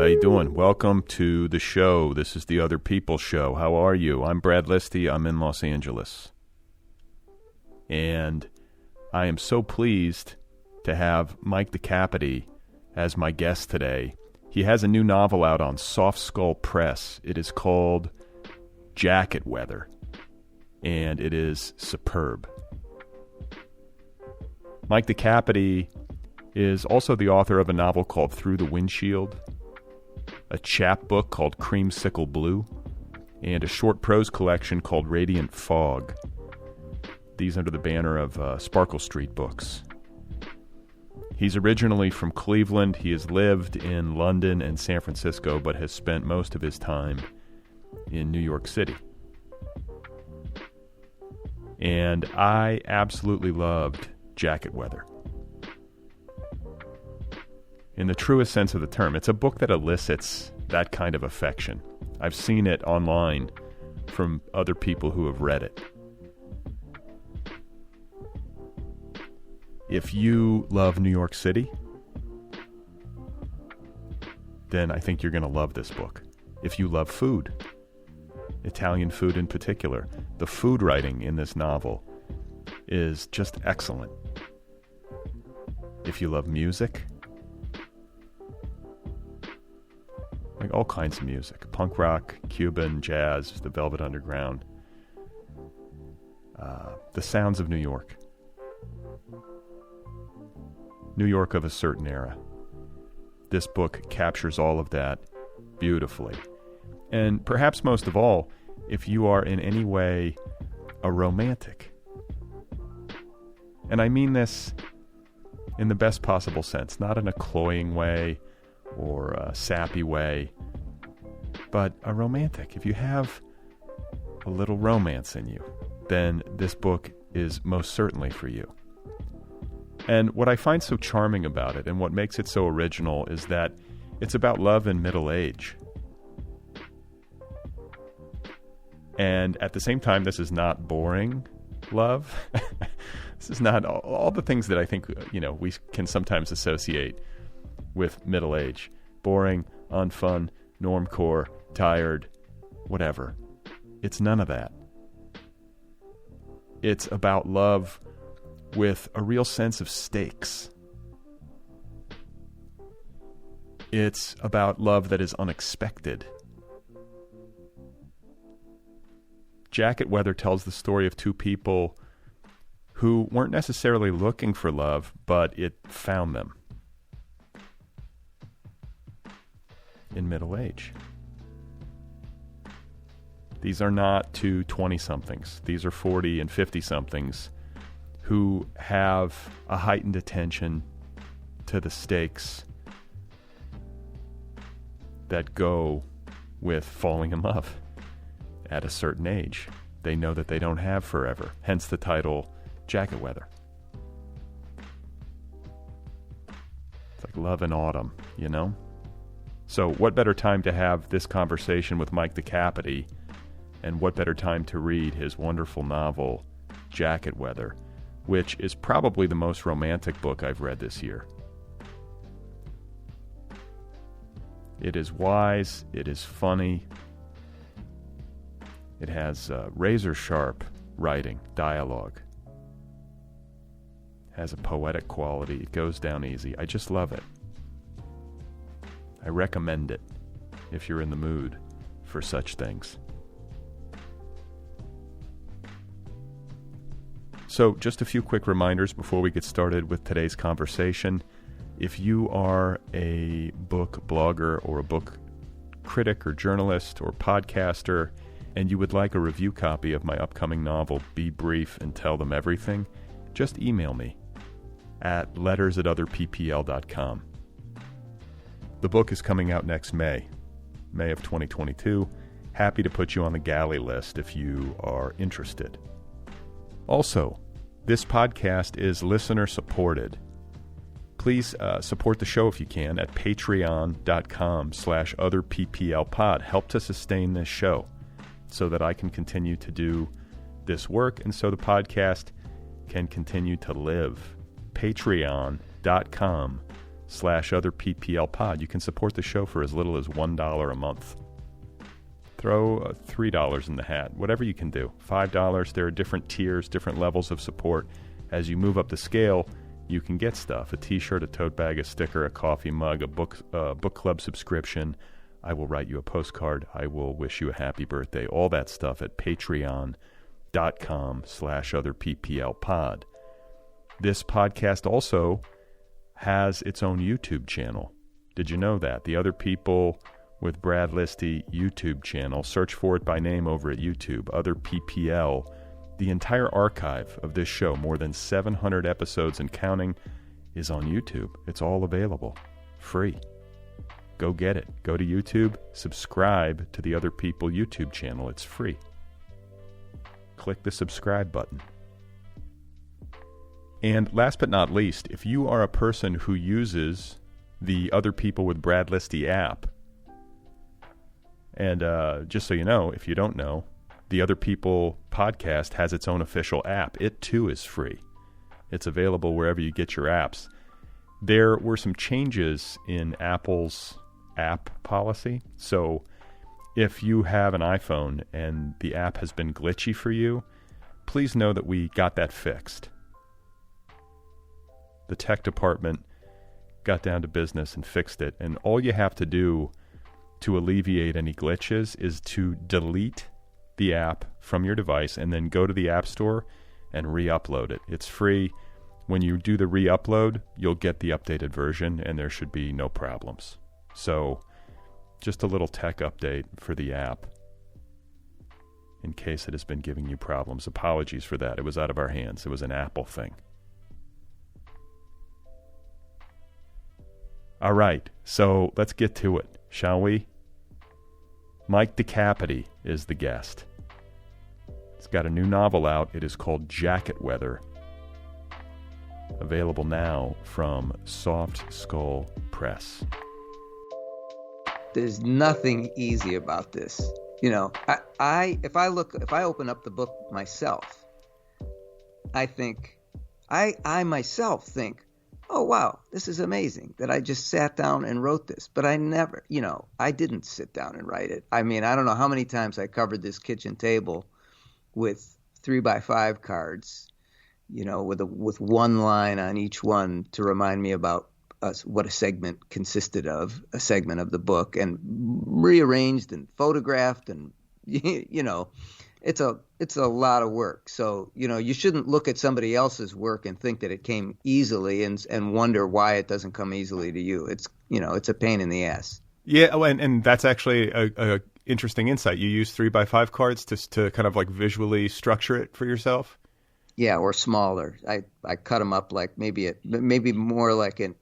How you doing? Welcome to the show. This is the Otherppl show. How are you? I'm Brad Listi. I'm in Los Angeles. And I am so pleased to have Mike DeCapite as my guest today. He has a new novel out on Soft Skull Press. It is called Jacket Weather, and it is superb. Mike DeCapite is also the author of a novel called Through the Windshield, a chapbook called Creamsicle Blue, and a short prose collection called Radiant Fog. These under the banner of Sparkle Street Books. He's originally from Cleveland. He has lived in London and San Francisco, but has spent most of his time in New York City. And I absolutely loved Jacket Weather. In the truest sense of the term, it's a book that elicits that kind of affection. I've seen it online from other people who have read it. If you love New York City, then I think you're going to love this book. If you love food, Italian food in particular, the food writing in this novel is just excellent. If you love music, like all kinds of music, punk rock, Cuban, jazz, the Velvet Underground, the sounds of New York. New York of a certain era. This book captures all of that beautifully. And perhaps most of all, if you are in any way a romantic. And I mean this in the best possible sense, not in a cloying way or a sappy way, but a romantic. If you have a little romance in you, then this book is most certainly for you. And what I find so charming about it, and what makes it so original, is that it's about love in middle age. And at the same time, this is not boring love. This is not all the things that I think, we can sometimes associate with middle age. Boring, unfun, normcore, tired, whatever. It's none of that. It's about love with a real sense of stakes. It's about love that is unexpected. Jacket Weather tells the story of two people who weren't necessarily looking for love, but it found them in middle age. These are not two 20-somethings. These are 40 and 50-somethings who have a heightened attention to the stakes that go with falling in love at a certain age. They know that they don't have forever, hence the title Jacket Weather. It's like love in autumn, So what better time to have this conversation with Mike DeCapite, and what better time to read his wonderful novel, Jacket Weather, which is probably the most romantic book I've read this year. It is wise, it is funny, it has razor-sharp writing, dialogue, has a poetic quality, it goes down easy. I just love it. I recommend it if you're in the mood for such things. So, just a few quick reminders before we get started with today's conversation. If you are a book blogger or a book critic or journalist or podcaster, and you would like a review copy of my upcoming novel, Be Brief and Tell Them Everything, just email me at letters@otherppl.com. The book is coming out next May of 2022. Happy to put you on the galley list if you are interested. Also, this podcast is listener supported. Please support the show if you can at patreon.com/otherpplpod. Help to sustain this show so that I can continue to do this work and so the podcast can continue to live. Patreon.com patreon.com/otherpplpod. You can support the show for as little as $1 a month. Throw $3 in the hat, whatever you can do. $5, there are different tiers, different levels of support. As you move up the scale, you can get stuff: a t-shirt, a tote bag, a sticker, a coffee mug, a book club subscription. I will write you a postcard. I will wish you a happy birthday. All that stuff at patreon.com/otherpplpod. This podcast also has its own YouTube channel. Did you know that? The Other People with Brad Listi YouTube channel. Search for it by name over at YouTube, Other PPL. The entire archive of this show, more than 700 episodes and counting, is on YouTube. It's all available, free. Go get it. Go to YouTube, subscribe to the Other People YouTube channel. It's free. Click the subscribe button. And last but not least, if you are a person who uses the Other People with Brad Listi app, and just so you know, if you don't know, the Other People podcast has its own official app. It too is free. It's available wherever you get your apps. There were some changes in Apple's app policy. So if you have an iPhone and the app has been glitchy for you, please know that we got that fixed. The tech department got down to business and fixed it. And all you have to do to alleviate any glitches is to delete the app from your device and then go to the App Store and re-upload it. It's free. When you do the re-upload, you'll get the updated version and there should be no problems. So just a little tech update for the app in case it has been giving you problems. Apologies for that. It was out of our hands. It was an Apple thing. All right, so let's get to it, shall we? Mike DeCapite is the guest. He's got a new novel out. It is called Jacket Weather. Available now from Soft Skull Press. There's nothing easy about this. You know, if I open up the book myself, I myself think, oh, wow, this is amazing that I just sat down and wrote this. But I didn't sit down and write it. I mean, I don't know how many times I covered this kitchen table with 3x5 cards, with one line on each one to remind me about what a segment consisted of, a segment of the book, and rearranged and photographed, and, it's a lot of work. So, you shouldn't look at somebody else's work and think that it came easily and wonder why it doesn't come easily to you. It's a pain in the ass. Yeah. And that's actually a interesting insight. You use 3x5 cards to kind of like visually structure it for yourself. Yeah. Or smaller. I cut them up like maybe more like an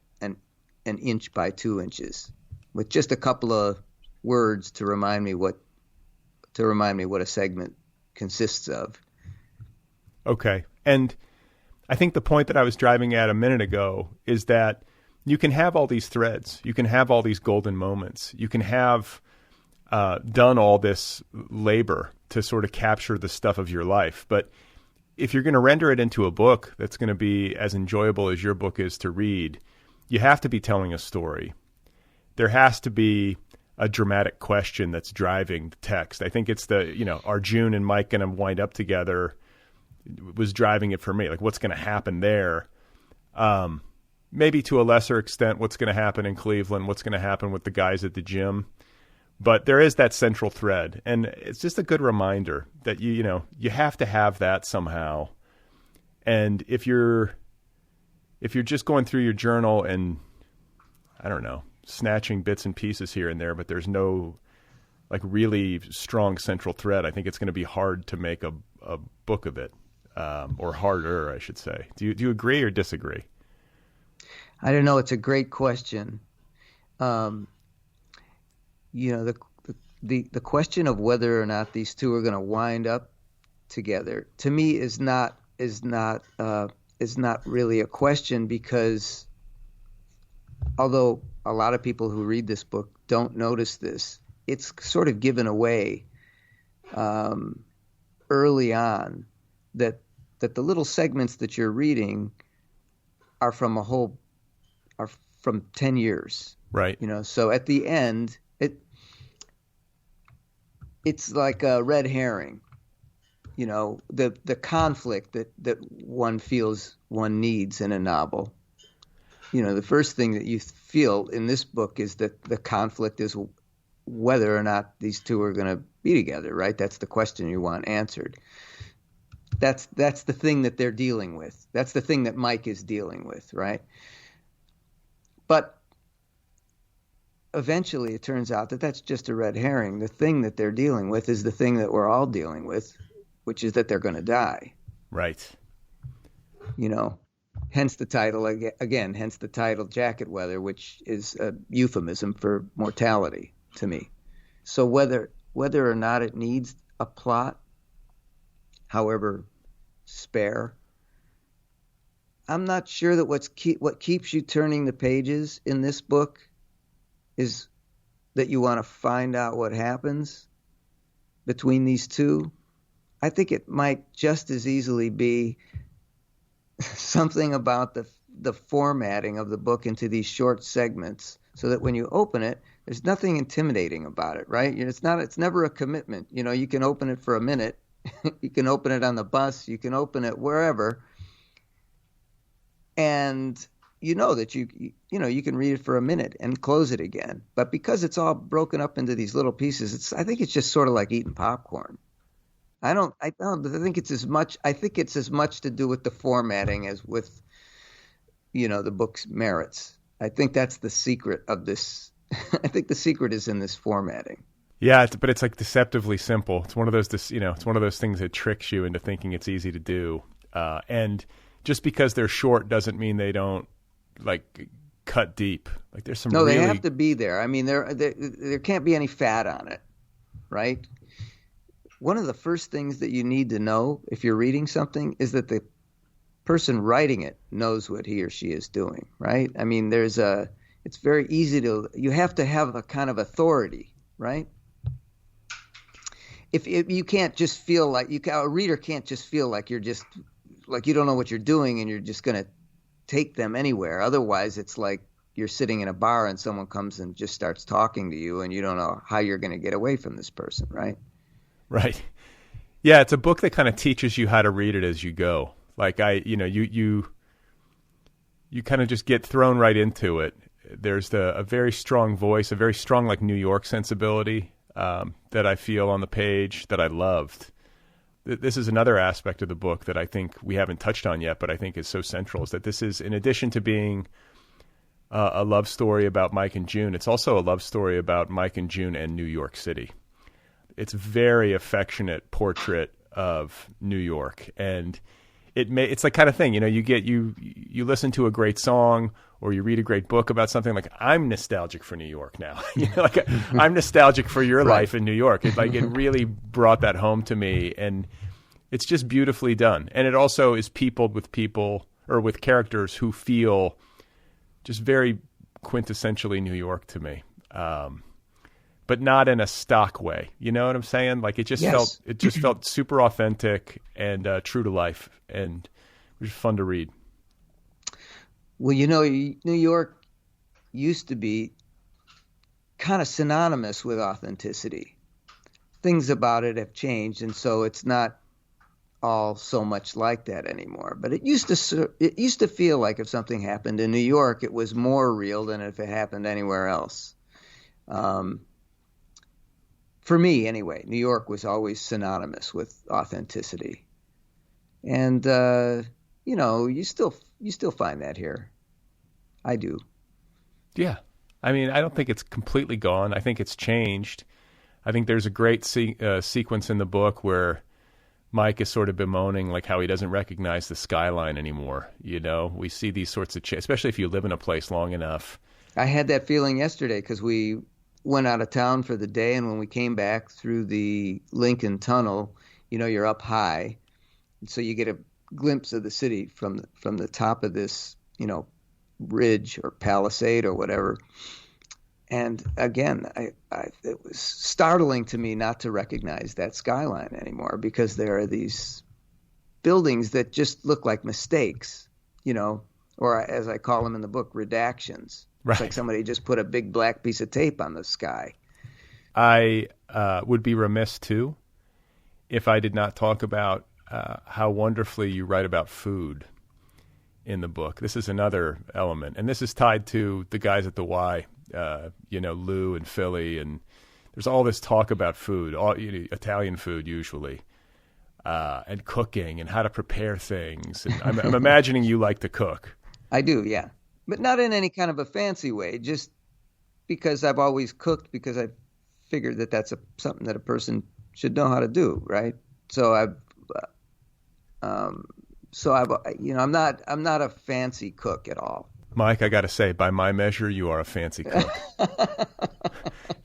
inch by 2 inches with just a couple of words to remind me what a segment consists of. Okay. And I think the point that I was driving at a minute ago is that you can have all these threads. You can have all these golden moments. You can have done all this labor to sort of capture the stuff of your life. But if you're going to render it into a book that's going to be as enjoyable as your book is to read, you have to be telling a story. There has to be a dramatic question that's driving the text. I think it's are June and Mike going to wind up together was driving it for me. Like, what's going to happen there? Maybe to a lesser extent, what's going to happen in Cleveland, what's going to happen with the guys at the gym. But there is that central thread. And it's just a good reminder that, you have to have that somehow. And if you're just going through your journal and, I don't know, snatching bits and pieces here and there, but there's no like really strong central thread, I think it's going to be hard to make a book of it, or harder, I should say. Do you agree or disagree? I don't know. It's a great question. The question of whether or not these two are going to wind up together, to me, is not really a question, because although a lot of people who read this book don't notice this, it's sort of given away early on that the little segments that you're reading are from from 10 years. Right. So at the end, it's like a red herring. The conflict that one feels one needs in a novel. The first thing that you feel in this book is that the conflict is whether or not these two are going to be together, right? That's the question you want answered. That's the thing that they're dealing with. That's the thing that Mike is dealing with, right? But eventually it turns out that that's just a red herring. The thing that they're dealing with is the thing that we're all dealing with, which is that they're going to die. Right. Hence the title, again, hence the title Jacket Weather, which is a euphemism for mortality to me. So whether or not it needs a plot, however spare, I'm not sure that what keeps you turning the pages in this book is that you want to find out what happens between these two. I think it might just as easily be something about the formatting of the book into these short segments, so that when you open it, there's nothing intimidating about it, right? It's never a commitment. You can open it for a minute, you can open it on the bus, you can open it wherever, and that you can read it for a minute and close it again. But because it's all broken up into these little pieces, I think it's just sort of like eating popcorn. I think it's as much to do with the formatting as with, the book's merits. I think that's the secret of this. I think the secret is in this formatting. Yeah, but it's like deceptively simple. It's one of those, it's one of those things that tricks you into thinking it's easy to do. And just because they're short doesn't mean they don't cut deep. Like there's some. No, they have to be there. I mean, there can't be any fat on it, right? One of the first things that you need to know if you're reading something is that the person writing it knows what he or she is doing, right? I mean, it's very easy you have to have a kind of authority, right? If you can't just feel like a reader can't just feel like you're just like you don't know what you're doing and you're just going to take them anywhere. Otherwise, it's like you're sitting in a bar and someone comes and just starts talking to you and you don't know how you're going to get away from this person, right? Right. Yeah, it's a book that kind of teaches you how to read it as you go. Like you kind of just get thrown right into it. There's a very strong voice, a very strong New York sensibility that I feel on the page that I loved. This is another aspect of the book that I think we haven't touched on yet, but I think is so central, is that this is, in addition to being a love story about Mike and June, it's also a love story about Mike and June and New York City. It's a very affectionate portrait of New York, and it's the kind of thing, you listen to a great song or you read a great book about something, like I'm nostalgic for New York now. I'm nostalgic for your life in New York. It really brought that home to me, and it's just beautifully done. And it also is peopled with people or with characters who feel just very quintessentially New York to me. But not in a stock way. You know what I'm saying? Like it just felt super authentic and true to life, and it was fun to read. Well, New York used to be kind of synonymous with authenticity. Things about it have changed, and so it's not all so much like that anymore. But it used to feel like if something happened in New York, it was more real than if it happened anywhere else. For me, anyway, New York was always synonymous with authenticity, and you still find that here. I do. Yeah, I mean, I don't think it's completely gone. I think it's changed. I think there's a great sequence in the book where Mike is sort of bemoaning how he doesn't recognize the skyline anymore. We see these sorts of especially if you live in a place long enough. I had that feeling yesterday because we went out of town for the day, and when we came back through the Lincoln Tunnel, you're up high, so you get a glimpse of the city from the top of this, ridge or palisade or whatever. And again, it was startling to me not to recognize that skyline anymore, because there are these buildings that just look like mistakes, or as I call them in the book, redactions. Right. It's like somebody just put a big black piece of tape on the sky. I would be remiss, too, if I did not talk about how wonderfully you write about food in the book. This is another element, and this is tied to the guys at the Y, Lou and Philly, and there's all this talk about food, Italian food usually, and cooking and how to prepare things. And I'm imagining you like to cook. I do, yeah. But not in any kind of a fancy way, just because I've always cooked, because I figured that that's something that a person should know how to do, right? So I'm not a fancy cook at all. Mike, I got to say, by my measure, you are a fancy cook.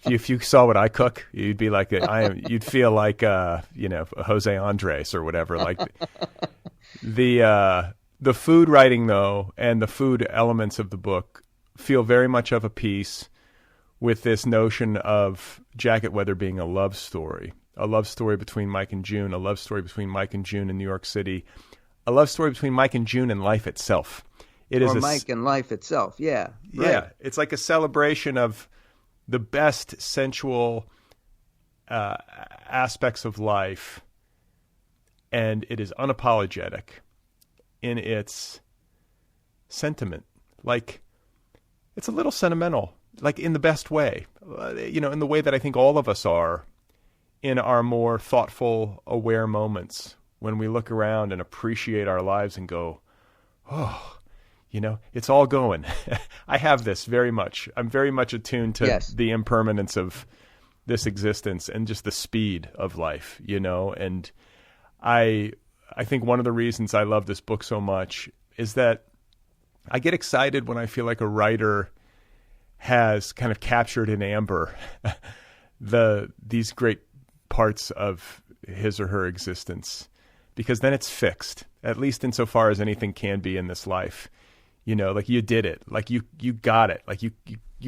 If you saw what I cook, you'd be like, you'd feel like, Jose Andres or whatever. Like the food writing, though, and the food elements of the book feel very much of a piece with this notion of Jacket Weather being a love story between Mike and June, a love story between Mike and June in New York City, a love story between Mike and June and life itself. Mike and life itself, yeah. Right. Yeah, it's like a celebration of the best sensual aspects of life, and it is unapologetic in its sentiment. Like, it's a little sentimental, like in the best way, in the way that I think all of us are in our more thoughtful, aware moments when we look around and appreciate our lives and go, oh, it's all going. I have this very much. I'm very much attuned to the impermanence of this existence and just the speed of life, and I think one of the reasons I love this book so much is that I get excited when I feel like a writer has kind of captured in amber these great parts of his or her existence, because then it's fixed, at least insofar as anything can be in this life. Like you did it, like you got it, like you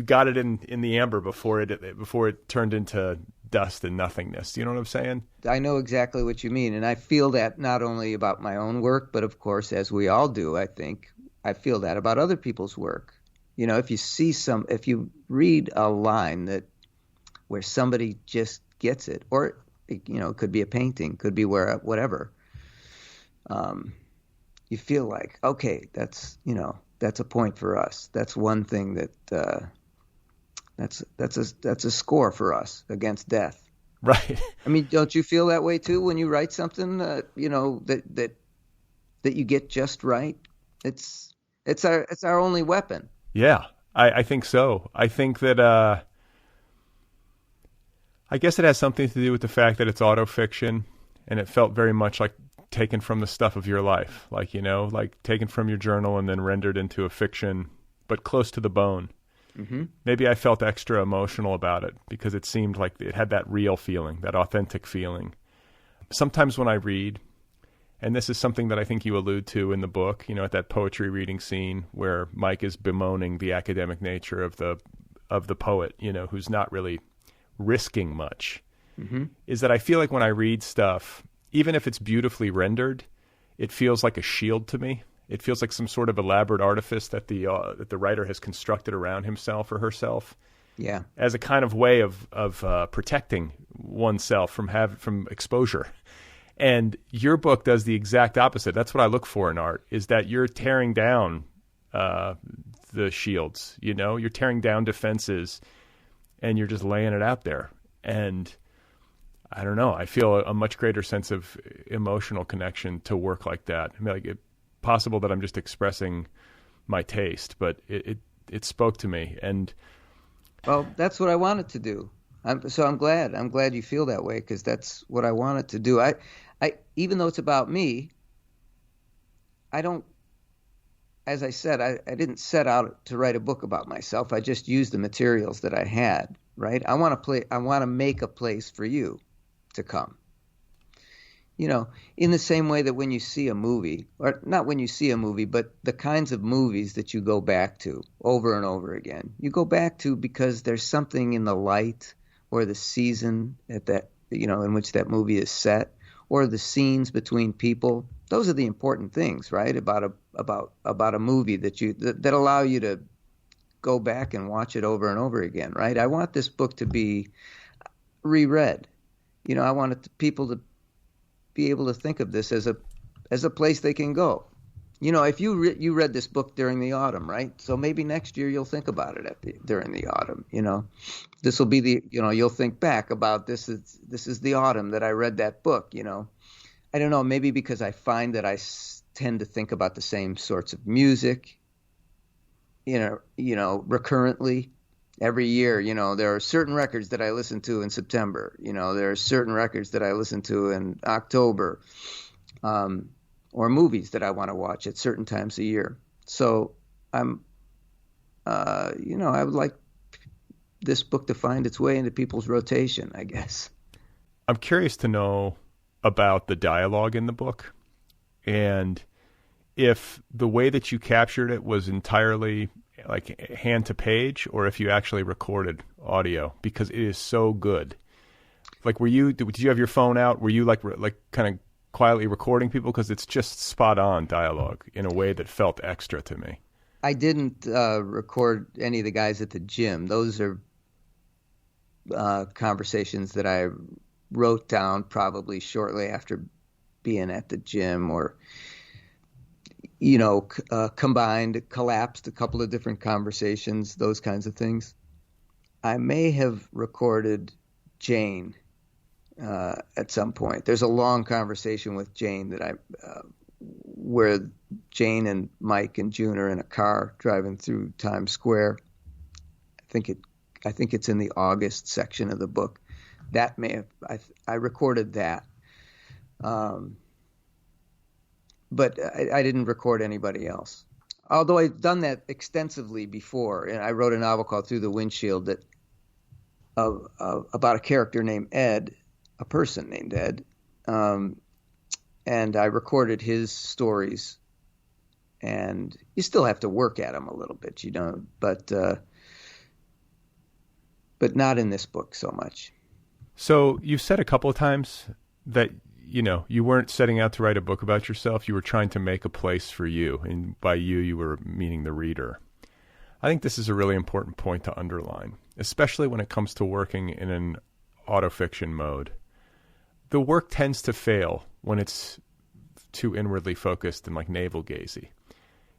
got it in the amber before it turned into dust and nothingness. You know what I'm saying? I know exactly what you mean, and I feel that not only about my own work, but of course, as we all do, I think I feel that about other people's work. If you read a line where somebody just gets it, or it could be a painting, could be whatever. You feel like, okay, that's a point for us. That's one thing that's a score for us against death. Right. I mean, don't you feel that way too when you write something that you get just right? It's our only weapon. Yeah, I think so. I think that I guess it has something to do with the fact that it's autofiction, and it felt very much like taken from the stuff of your life, like taken from your journal and then rendered into a fiction, but close to the bone. Mm-hmm. Maybe I felt extra emotional about it because it seemed like it had that real feeling, that authentic feeling. Sometimes when I read, and this is something that I think you allude to in the book, at that poetry reading scene where Mike is bemoaning the academic nature of the poet, who's not really risking much, is that I feel like when I read stuff, even if it's beautifully rendered, it feels like a shield to me. It feels like some sort of elaborate artifice that the writer has constructed around himself or herself, as a kind of way of protecting oneself from exposure. And your book does the exact opposite. That's what I look for in art, is that you're tearing down the shields. You're tearing down defenses, and you're just laying it out there. And I don't know, I feel a much greater sense of emotional connection to work like that. I mean, like, it's possible that I'm just expressing my taste, but it spoke to me. And well, that's what I wanted to do. I'm glad you feel that way, because that's what I wanted to do. I even though it's about me, I don't, as I said, I didn't set out to write a book about myself. I just used the materials that I had, right? I want to make a place for you to come. In the same way that when you see a movie, or not when you see a movie, but the kinds of movies that you go back to over and over again, you go back to because there's something in the light or the season in which that movie is set, or the scenes between people. Those are the important things, right? About a movie that allow you to go back and watch it over and over again, right? I want this book to be reread. I want people to be able to think of this as a place they can go. If you read this book during the autumn, right? So maybe next year you'll think about it during the autumn. This will be you'll think back about this is the autumn that I read that book. I don't know, maybe because I find that I tend to think about the same sorts of music, recurrently every year. There are certain records that I listen to in September. There are certain records that I listen to in October, or movies that I want to watch at certain times a year. So I would like this book to find its way into people's rotation, I guess. I'm curious to know about the dialogue in the book, and if the way that you captured it was entirely like hand to page, or if you actually recorded audio, because it is so good. Like, did you have your phone out? Were you like kind of quietly recording people? Because it's just spot on dialogue in a way that felt extra to me. I didn't record any of the guys at the gym. Those are conversations that I wrote down probably shortly after being at the gym, or collapsed a couple of different conversations, those kinds of things. I may have recorded Jane at some point. There's a long conversation with Jane that where Jane and Mike and June are in a car driving through Times Square. I think it's in the August section of the book. That I recorded that. But I didn't record anybody else. Although I've done that extensively before, and I wrote a novel called Through the Windshield about a character named Ed, a person named Ed, and I recorded his stories. And you still have to work at them a little bit, but not in this book so much. So you've said a couple of times that you weren't setting out to write a book about yourself. You were trying to make a place for you. And by you were meaning the reader. I think this is a really important point to underline, especially when it comes to working in an autofiction mode. The work tends to fail when it's too inwardly focused and like navel-gazy.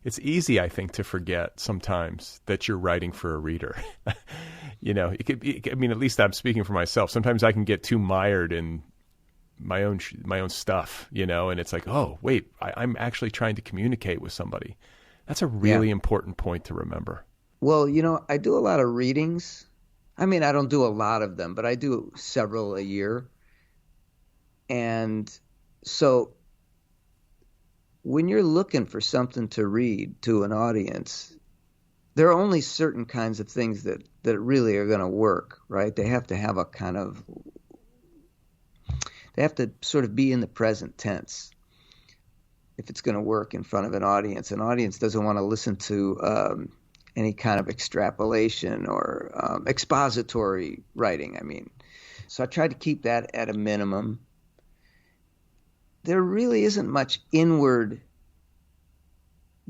It's easy, I think, to forget sometimes that you're writing for a reader. It could be, at least I'm speaking for myself. Sometimes I can get too mired in my own stuff, and it's like, oh, wait, I'm actually trying to communicate with somebody. That's a really important point to remember. Well, I do a lot of readings. I don't do a lot of them, but I do several a year. And so when you're looking for something to read to an audience, there are only certain kinds of things that really are going to work, right? They have to have they have to sort of be in the present tense if it's going to work in front of an audience. An audience doesn't want to listen to any kind of extrapolation or expository writing, So I tried to keep that at a minimum. There really isn't much inward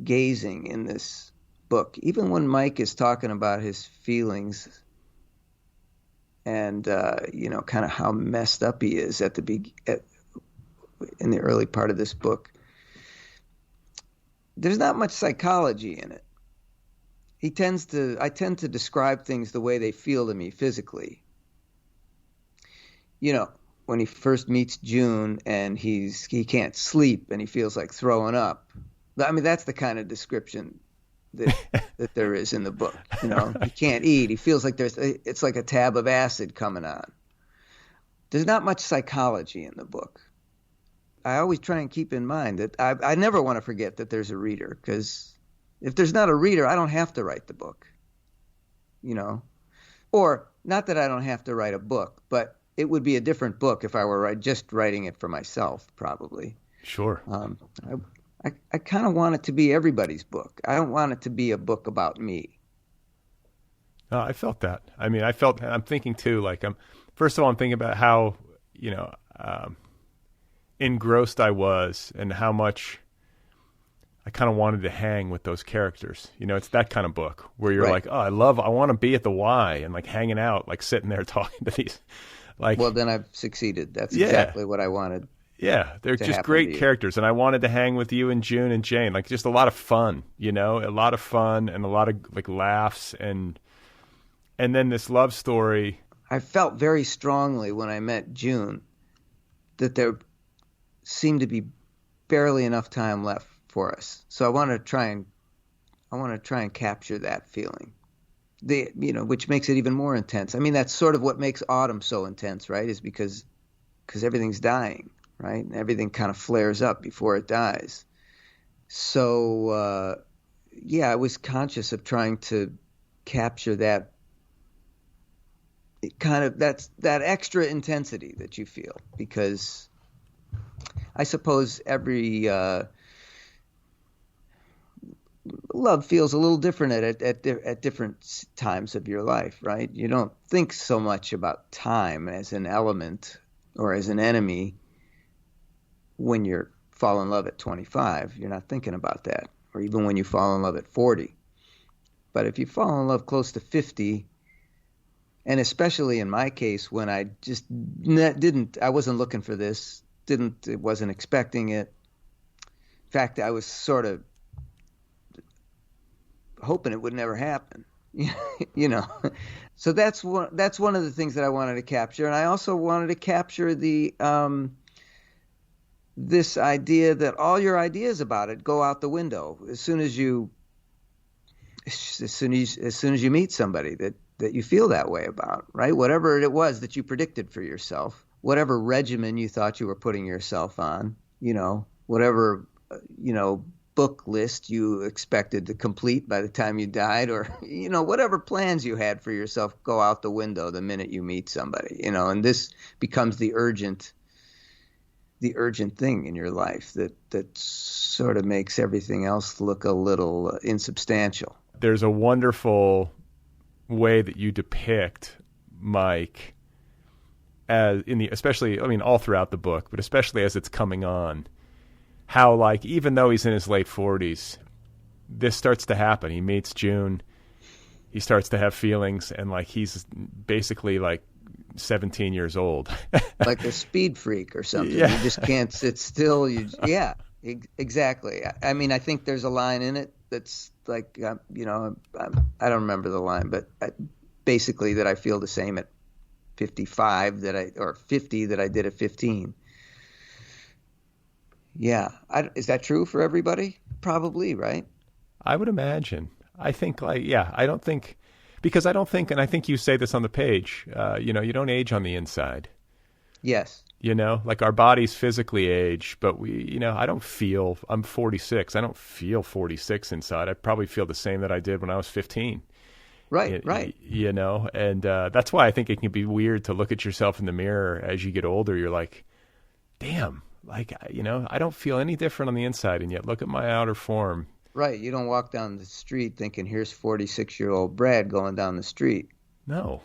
gazing in this book. Even when Mike is talking about his feelings and kind of how messed up he is in the early part of this book, there's not much psychology in it. I tend to describe things the way they feel to me physically. When he first meets June and he can't sleep and he feels like throwing up. That's the kind of description that there is in the book. He can't eat. He feels like it's like a tab of acid coming on. There's not much psychology in the book. I always try and keep in mind that I never want to forget that there's a reader, because if there's not a reader, I don't have to write the book. Or not that I don't have to write a book, but it would be a different book if I were just writing it for myself, probably. Sure. I kind of want it to be everybody's book. I don't want it to be a book about me. I felt that. I'm thinking too, first of all, I'm thinking about how, engrossed I was and how much I kind of wanted to hang with those characters. You know, it's that kind of book where you're like, oh, I want to be at the Y and like hanging out, like sitting there talking to these. Like, well, then I've succeeded. That's exactly what I wanted. Yeah, they're just great characters, and I wanted to hang with you and June and Jane. Like, just a lot of fun, you know, a lot of fun and a lot of like laughs, and then this love story. I felt very strongly when I met June that there seemed to be barely enough time left for us. So I want to try and capture that feeling. Which makes it even more intense. I mean, that's sort of what makes autumn so intense, right? Is because everything's dying, right? And everything kind of flares up before it dies. So, I was conscious of trying to capture that kind of that extra intensity that you feel, because I suppose every love feels a little different at different times of your life, right? You don't think so much about time as an element or as an enemy when you fall in love at 25. You're not thinking about that, or even when you fall in love at 40. But if you fall in love close to 50, and especially in my case when I just I wasn't looking for this, wasn't expecting it. In fact, I was sort of hoping it would never happen, you know. So that's one of the things that I wanted to capture, and I also wanted to capture the this idea that all your ideas about it go out the window as soon as you meet somebody that you feel that way about, right? Whatever it was that you predicted for yourself, whatever regimen you thought you were putting yourself on, you know, whatever book list you expected to complete by the time you died, or, you know, whatever plans you had for yourself go out the window the minute you meet somebody, you know, and this becomes the urgent thing in your life that sort of makes everything else look a little insubstantial. There's a wonderful way that you depict Mike as especially, I mean, all throughout the book, but especially as it's coming on, how, like, even though he's in his late 40s, this starts to happen. He meets June. He starts to have feelings, and, like, he's basically, like, 17 years old. Like a speed freak or something. Yeah. You just can't sit still. Exactly. I mean, I think there's a line in it that's like, I don't remember the line, but basically that I feel the same at 55 or 50 that I did at 15. Yeah. Is that true for everybody? Probably, right? I would imagine. I think, I don't think, because I don't think, and I think you say this on the page, you don't age on the inside. Yes. You know, like our bodies physically age, but I'm 46. I don't feel 46 inside. I probably feel the same that I did when I was 15. Right. You know, and that's why I think it can be weird to look at yourself in the mirror as you get older. You're like, damn, like, I don't feel any different on the inside, and yet look at my outer form. Right. You don't walk down the street thinking, here's 46-year-old Brad going down the street. No.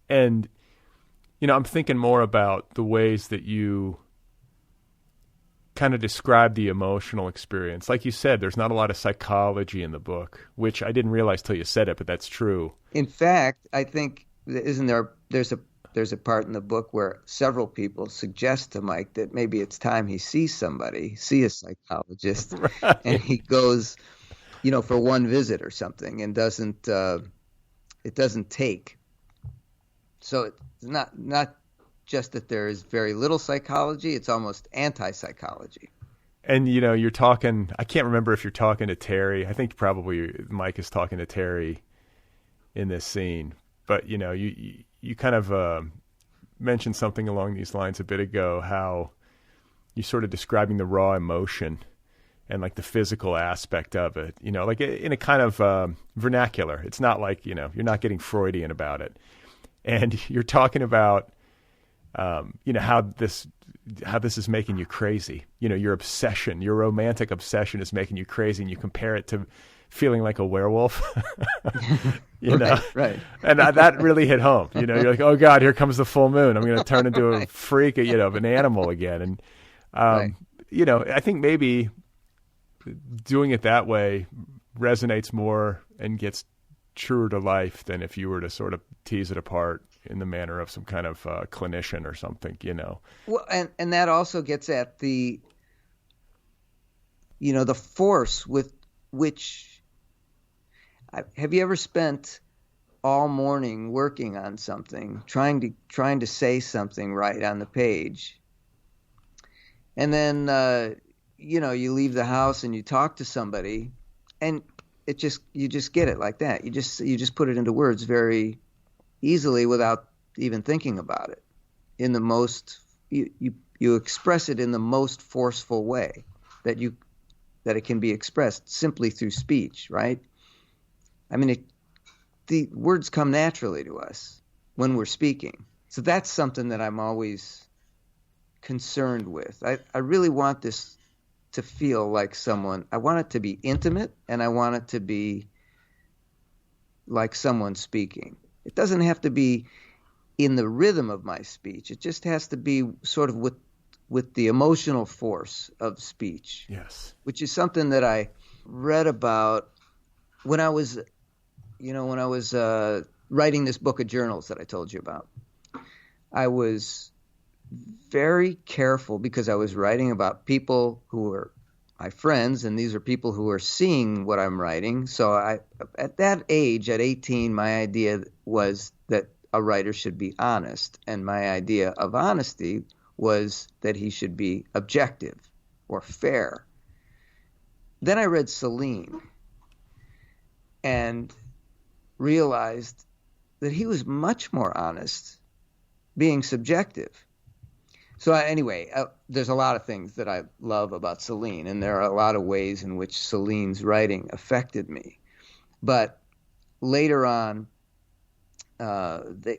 And, I'm thinking more about the ways that you kind of describe the emotional experience. Like you said, there's not a lot of psychology in the book, which I didn't realize till you said it, but that's true. In fact, I think, there's a part in the book where several people suggest to Mike that maybe it's time he see a psychologist, right. And he goes, for one visit or something, and it doesn't take. So it's not just that there is very little psychology, it's almost anti-psychology. And, you're talking, I can't remember if you're talking to Terry. I think probably Mike is talking to Terry in this scene. But, you kind of mentioned something along these lines a bit ago, how you're sort of describing the raw emotion and like the physical aspect of it, like in a kind of vernacular. It's not like, you're not getting Freudian about it. And you're talking about, how this is making you crazy. Your obsession, your romantic obsession is making you crazy. And you compare it to feeling like a werewolf. You know, right. And that really hit home. You know, you're like, oh God, here comes the full moon. I'm going to turn into a freak, you know, of an animal again. And you know, I think maybe doing it that way resonates more and gets truer to life than if you were to sort of tease it apart in the manner of some kind of clinician or something, you know. Well, and that also gets at the, you know, the force with which. Have you ever spent all morning working on something, trying to say something right on the page, and then you know, you leave the house and you talk to somebody, and you just get it like that. You just put it into words very easily without even thinking about it. In the most you express it in the most forceful way that it can be expressed simply through speech, right? I mean, the words come naturally to us when we're speaking. So that's something that I'm always concerned with. I really want this to feel like someone. I want it to be intimate, and I want it to be like someone speaking. It doesn't have to be in the rhythm of my speech. It just has to be sort of with the emotional force of speech. Yes. Which is something that I read about when I was writing this book of journals that I told you about. I was very careful because I was writing about people who were my friends, and these are people who are seeing what I'm writing. So at that age, at 18, my idea was that a writer should be honest, and my idea of honesty was that he should be objective or fair. Then I read Celine and realized that he was much more honest, being subjective. So anyway, there's a lot of things that I love about Celine, and there are a lot of ways in which Celine's writing affected me. But later on, a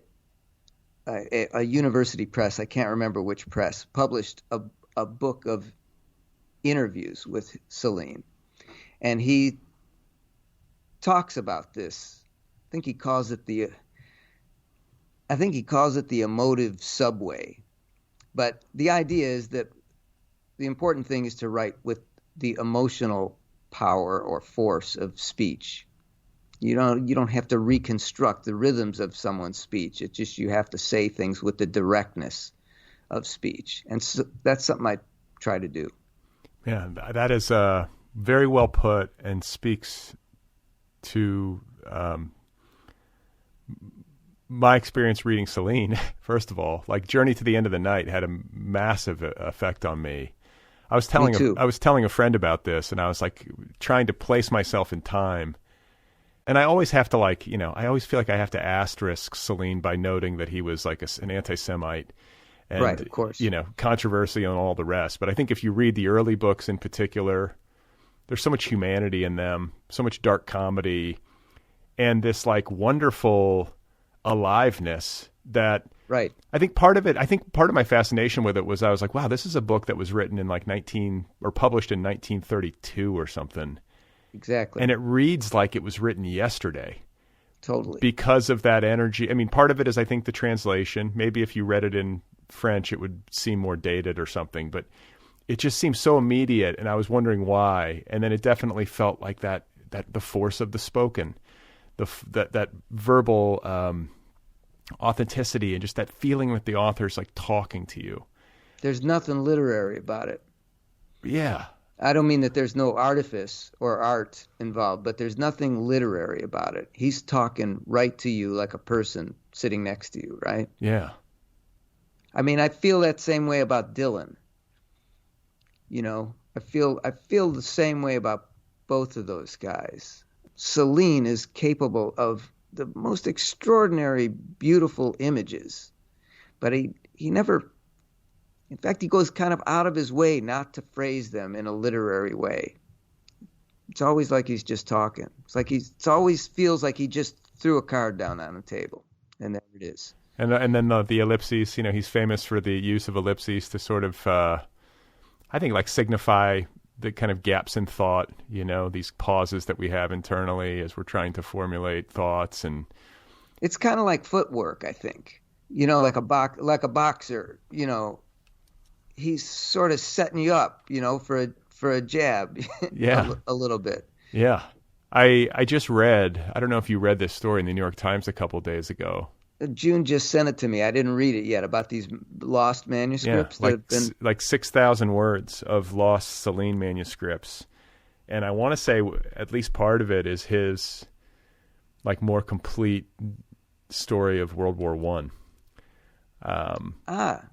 university press, I can't remember which press, published a book of interviews with Celine. And he talks about this. I think he calls it the emotive subway. But the idea is that the important thing is to write with the emotional power or force of speech. You don't have to reconstruct the rhythms of someone's speech. It's just you have to say things with the directness of speech. And so that's something I try to do. Yeah, that is very well put and speaks to my experience reading Celine. First of all, like Journey to the End of the Night had a massive effect on me. I was telling a friend about this, and I was like trying to place myself in time. And I always have to I always feel like I have to asterisk Celine by noting that he was like an anti-Semite. And, right, of course. Controversy and all the rest. But I think if you read the early books in particular, there's so much humanity in them, so much dark comedy, and this like wonderful aliveness that right. I think part of my fascination with it was I was like, wow, this is a book that was written in like published in 1932 or something. Exactly. And it reads like it was written yesterday. Totally. Because of that energy. I mean, part of it is I think the translation. Maybe if you read it in French, it would seem more dated or something, but it just seems so immediate, and I was wondering why. And then it definitely felt like that the force of the spoken, that verbal authenticity, and just that feeling that the author's like talking to you. There's nothing literary about it. Yeah. I don't mean that there's no artifice or art involved, but there's nothing literary about it. He's talking right to you like a person sitting next to you, right? Yeah. I mean, I feel that same way about Dylan. I feel the same way about both of those guys. Celine is capable of the most extraordinary, beautiful images, but he never, in fact, he goes kind of out of his way not to phrase them in a literary way. It's always like he's just talking. It always feels like he just threw a card down on the table, and there it is. And then the ellipses, he's famous for the use of ellipses to sort of, I think, like signify the kind of gaps in thought, these pauses that we have internally as we're trying to formulate thoughts. And it's kind of like footwork, I think. Like a boxer, he's sort of setting you up, for a jab. Yeah. a little bit. Yeah. I just read, I don't know if you read this story in the New York Times a couple of days ago. June just sent it to me. I didn't read it yet, about these lost manuscripts that have been like 6,000 words of lost Celine manuscripts. And I want to say at least part of it is his like more complete story of World War One.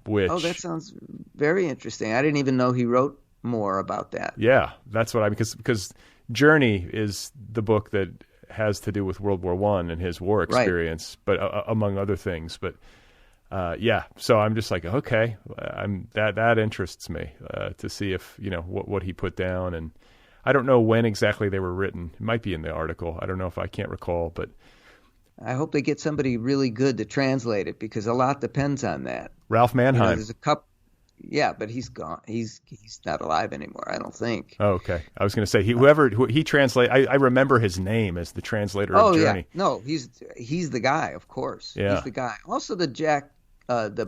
Which, that sounds very interesting. I didn't even know he wrote more about that. Yeah, that's what because Journey is the book that has to do with World War One and his war experience, right. But among other things. But so I'm just like, okay, that interests me to see if what he put down, and I don't know when exactly they were written. It might be in the article. I don't know if I can't recall, but I hope they get somebody really good to translate it, because a lot depends on that. Ralph Manheim. There's a couple. Yeah, but he's gone. He's not alive anymore, I don't think. Oh, okay. I was going to say who he translate. I remember his name as the translator of Journey. Yeah. No, he's the guy, of course. Yeah. He's the guy. Also, the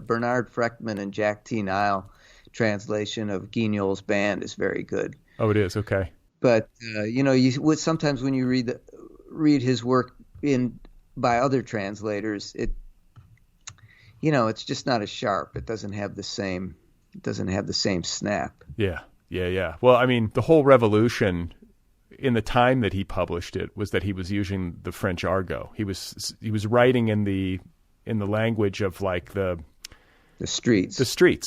Bernard Freckman and Jack T. Nile translation of Guignol's Band is very good. Oh, it is. Okay. But sometimes when you read his work by other translators, it's just not as sharp. It doesn't have the same snap. Yeah. Well, I mean, the whole revolution in the time that he published it was that he was using the French argot. He was writing in the language of like the streets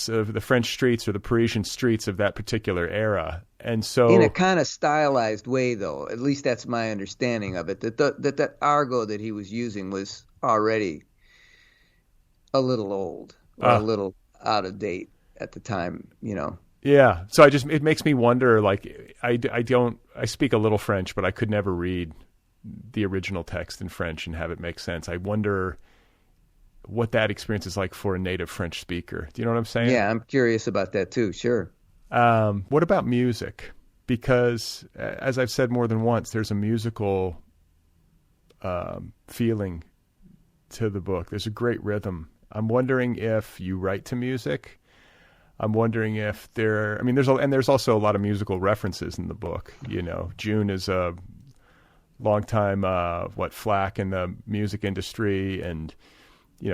of the French streets or the Parisian streets of that particular era. And so in a kind of stylized way, though, at least that's my understanding of it, that argot that he was using was already a little old or a little out of date at the time, Yeah. So it makes me wonder, like, I speak a little French, but I could never read the original text in French and have it make sense. I wonder what that experience is like for a native French speaker. Do you know what I'm saying? Yeah, I'm curious about that too. Sure. What about music? Because as I've said more than once, there's a musical feeling to the book. There's a great rhythm. I'm wondering if you write to music. I'm wondering if there's also a lot of musical references in the book. June is a longtime flack in the music industry, and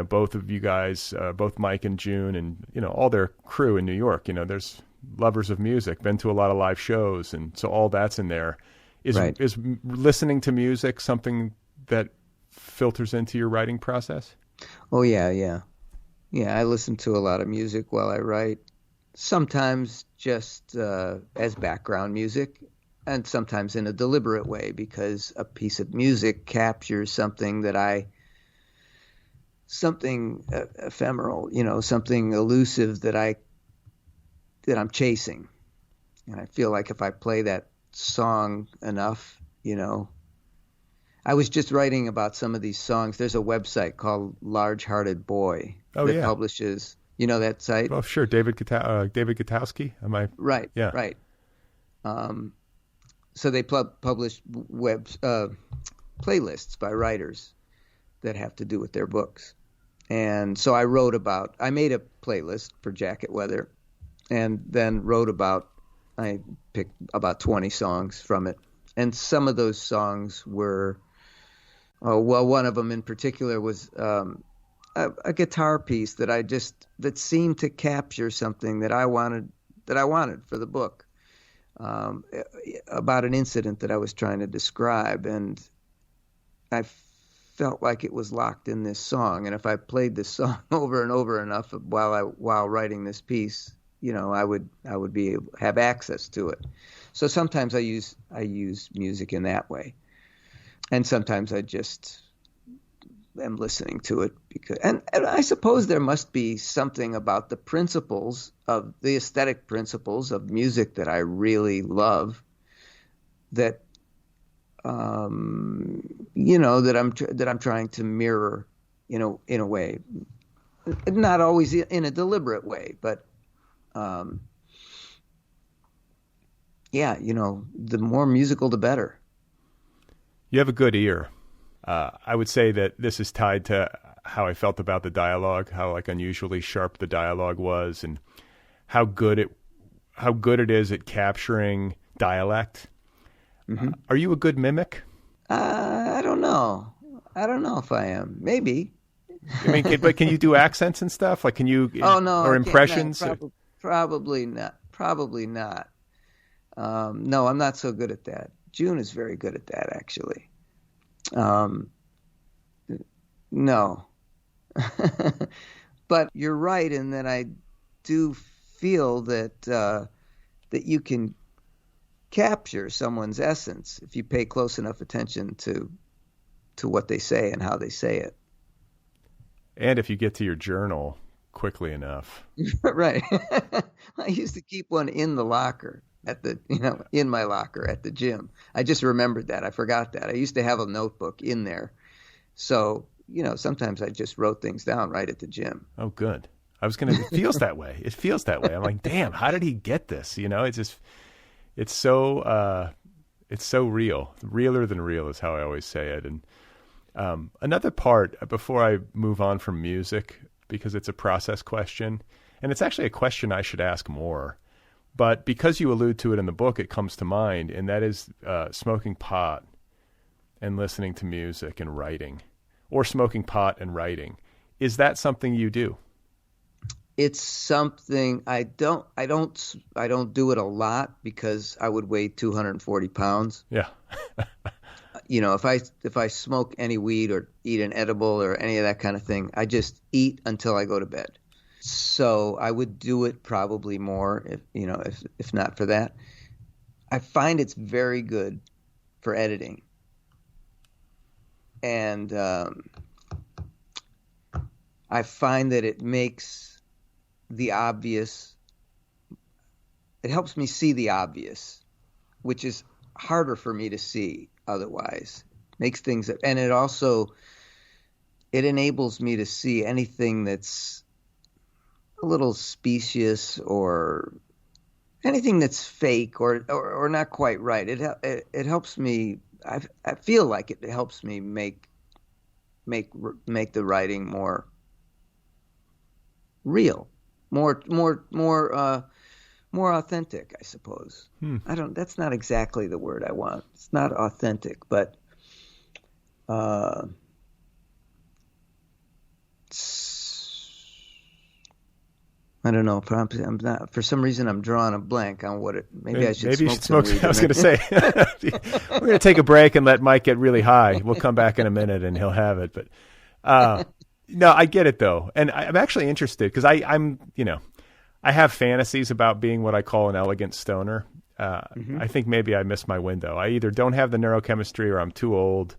both of you guys, both Mike and June, and all their crew in New York. There's lovers of music, been to a lot of live shows, and so all that's in there. Is listening to music something that filters into your writing process? Oh yeah. I listen to a lot of music while I write. Sometimes just as background music, and sometimes in a deliberate way, because a piece of music captures something something ephemeral, something elusive that I'm chasing. And I feel like if I play that song enough, I was just writing about some of these songs. There's a website called Large Hearted Boy that publishes, that site? Oh, sure. David Gutowski. Am I right? Yeah. Right. So they publish playlists by writers that have to do with their books. And so I made a playlist for Jacket Weather, and then I picked about 20 songs from it. And some of those songs were, one of them in particular was a guitar piece that seemed to capture something that I wanted for the book, about an incident that I was trying to describe, and I felt like it was locked in this song. And if I played this song over and over enough while writing this piece, I would have access to it. So sometimes I use music in that way, and sometimes I just am listening to it and I suppose there must be something about the aesthetic principles of music that I really love, that that I'm trying to mirror, in a way, not always in a deliberate way, but Yeah, the more musical, the better. You have a good ear. I would say that this is tied to how I felt about the dialogue, how like unusually sharp the dialogue was, and how good it is at capturing dialect. Hmm. Are you a good mimic? I don't know. I don't know if I am. Maybe. I mean, but can you do accents and stuff? Like, can you, Oh no, or I can't. No, impressions? probably not. Probably not. No, I'm not so good at that. June is very good at that, actually. Um, no, but you're right in that I do feel that you can capture someone's essence if you pay close enough attention to what they say and how they say it. And if you get to your journal quickly enough. Right. I used to keep one in the locker in my locker at the gym. I just remembered that. I forgot that. I used to have a notebook in there. So, sometimes I just wrote things down right at the gym. Oh, good. It feels that way. It feels that way. I'm like, damn, how did he get this? It's so real. Realer than real is how I always say it. And another part before I move on from music, because it's a process question, and it's actually a question I should ask more. But because you allude to it in the book, it comes to mind, and that is smoking pot and listening to music and writing, or smoking pot and writing. Is that something you do? It's something I don't do it a lot because I would weigh 240 pounds. Yeah. If I smoke any weed or eat an edible or any of that kind of thing, I just eat until I go to bed. So I would do it probably more if not for that. I find it's very good for editing. And I find that it helps me see the obvious, which is harder for me to see otherwise. Makes things, and it enables me to see anything that's a little specious or anything that's fake or not quite right. It helps me. I feel like it helps me make the writing more real, more authentic, I suppose. That's not exactly the word I want. It's not authentic, but I don't know. I'm not. For some reason, I'm drawing a blank on what it. Maybe I should smoke some weed. I was going to say, we're going to take a break and let Mike get really high. We'll come back in a minute and he'll have it. But no, I get it though, and I'm actually interested because I'm I have fantasies about being what I call an elegant stoner. I think maybe I missed my window. I either don't have the neurochemistry or I'm too old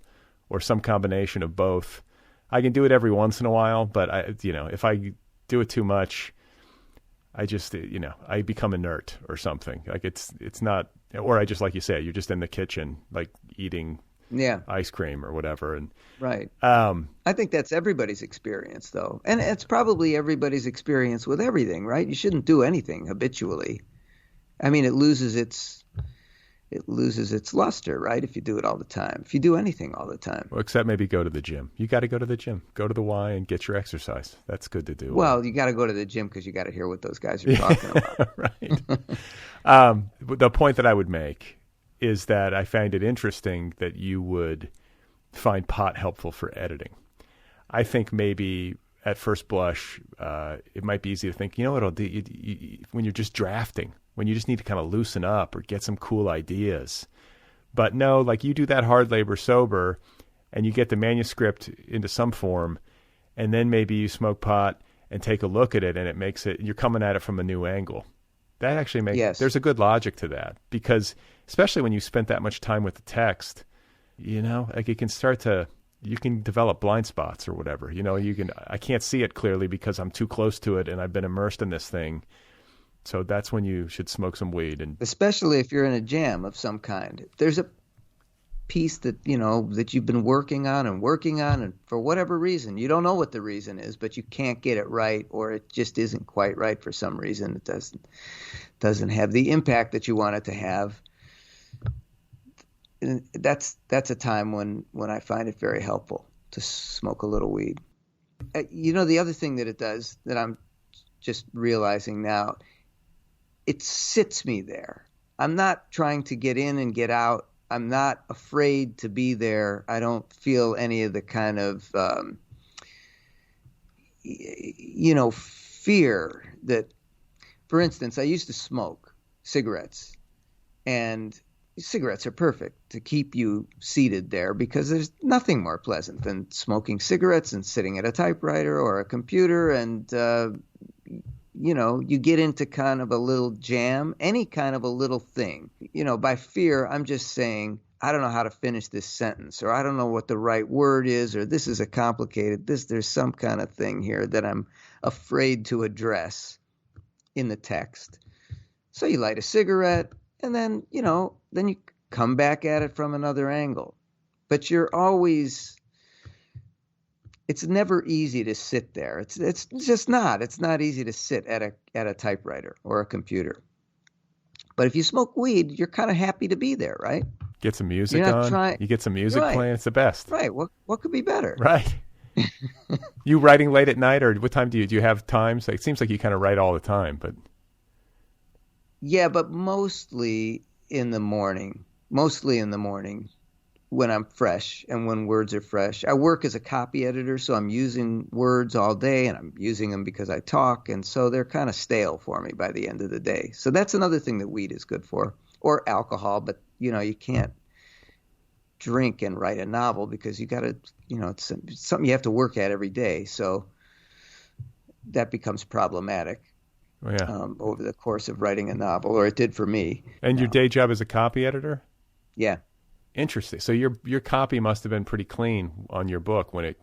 or some combination of both. I can do it every once in a while, but if I do it too much, I just, I become inert or something. Like it's not, or I just, like you say, you're just in the kitchen, like eating ice cream or whatever. And right. I think that's everybody's experience though. And it's probably everybody's experience with everything, right? You shouldn't do anything habitually. I mean, it loses its luster, right? If you do it all the time, if you do anything all the time. Well, except maybe go to the gym. You got to go to the gym, go to the Y and get your exercise. That's good to do. Well, you got to go to the gym because you got to hear what those guys are talking about. Right. The point that I would make is that I find it interesting that you would find pot helpful for editing. I think maybe at first blush, it might be easy to think, what it'll do when you're just drafting, when you just need to kind of loosen up or get some cool ideas. But no, like you do that hard labor sober and you get the manuscript into some form, and then maybe you smoke pot and take a look at it, and it makes it, you're coming at it from a new angle. That actually makes, there's a good logic to that, because especially when you spent that much time with the text, like it can start to, you can develop blind spots or whatever. I can't see it clearly because I'm too close to it and I've been immersed in this thing. So that's when you should smoke some weed, and especially if you're in a jam of some kind. piece that, that you've been working on, and for whatever reason, you don't know what the reason is, but you can't get it right, or it just isn't quite right for some reason. It doesn't have the impact that you want it to have. And that's a time when I find it very helpful to smoke a little weed. The other thing that it does that I'm just realizing now, it sits me there. I'm not trying to get in and get out. I'm not afraid to be there. I don't feel any of the kind of, fear that, for instance, I used to smoke cigarettes, and cigarettes are perfect to keep you seated there because there's nothing more pleasant than smoking cigarettes and sitting at a typewriter or a computer, and you get into kind of a little jam, any kind of a little thing. By fear, I'm just saying, I don't know how to finish this sentence, or I don't know what the right word is, or this is there's some kind of thing here that I'm afraid to address in the text. So you light a cigarette, and then you come back at it from another angle. But it's never easy to sit there. It's just not. It's not easy to sit at a typewriter or a computer. But if you smoke weed, you're kind of happy to be there, right? Get some music on. You get some music playing. It's the best. Right. What could be better? Right. You writing late at night, or what time do you have times? It seems like you kind of write all the time, but. Yeah, but mostly in the morning. When I'm fresh and when words are fresh. I work as a copy editor, so I'm using words all day, and I'm using them because I talk, and so they're kind of stale for me by the end of the day. So that's another thing that weed is good for, or alcohol, but you can't drink and write a novel because you got to, it's something you have to work at every day. So that becomes problematic. Oh, yeah. Over the course of writing a novel, or it did for me. And your day job as a copy editor? Yeah. Interesting. So your copy must have been pretty clean on your book when it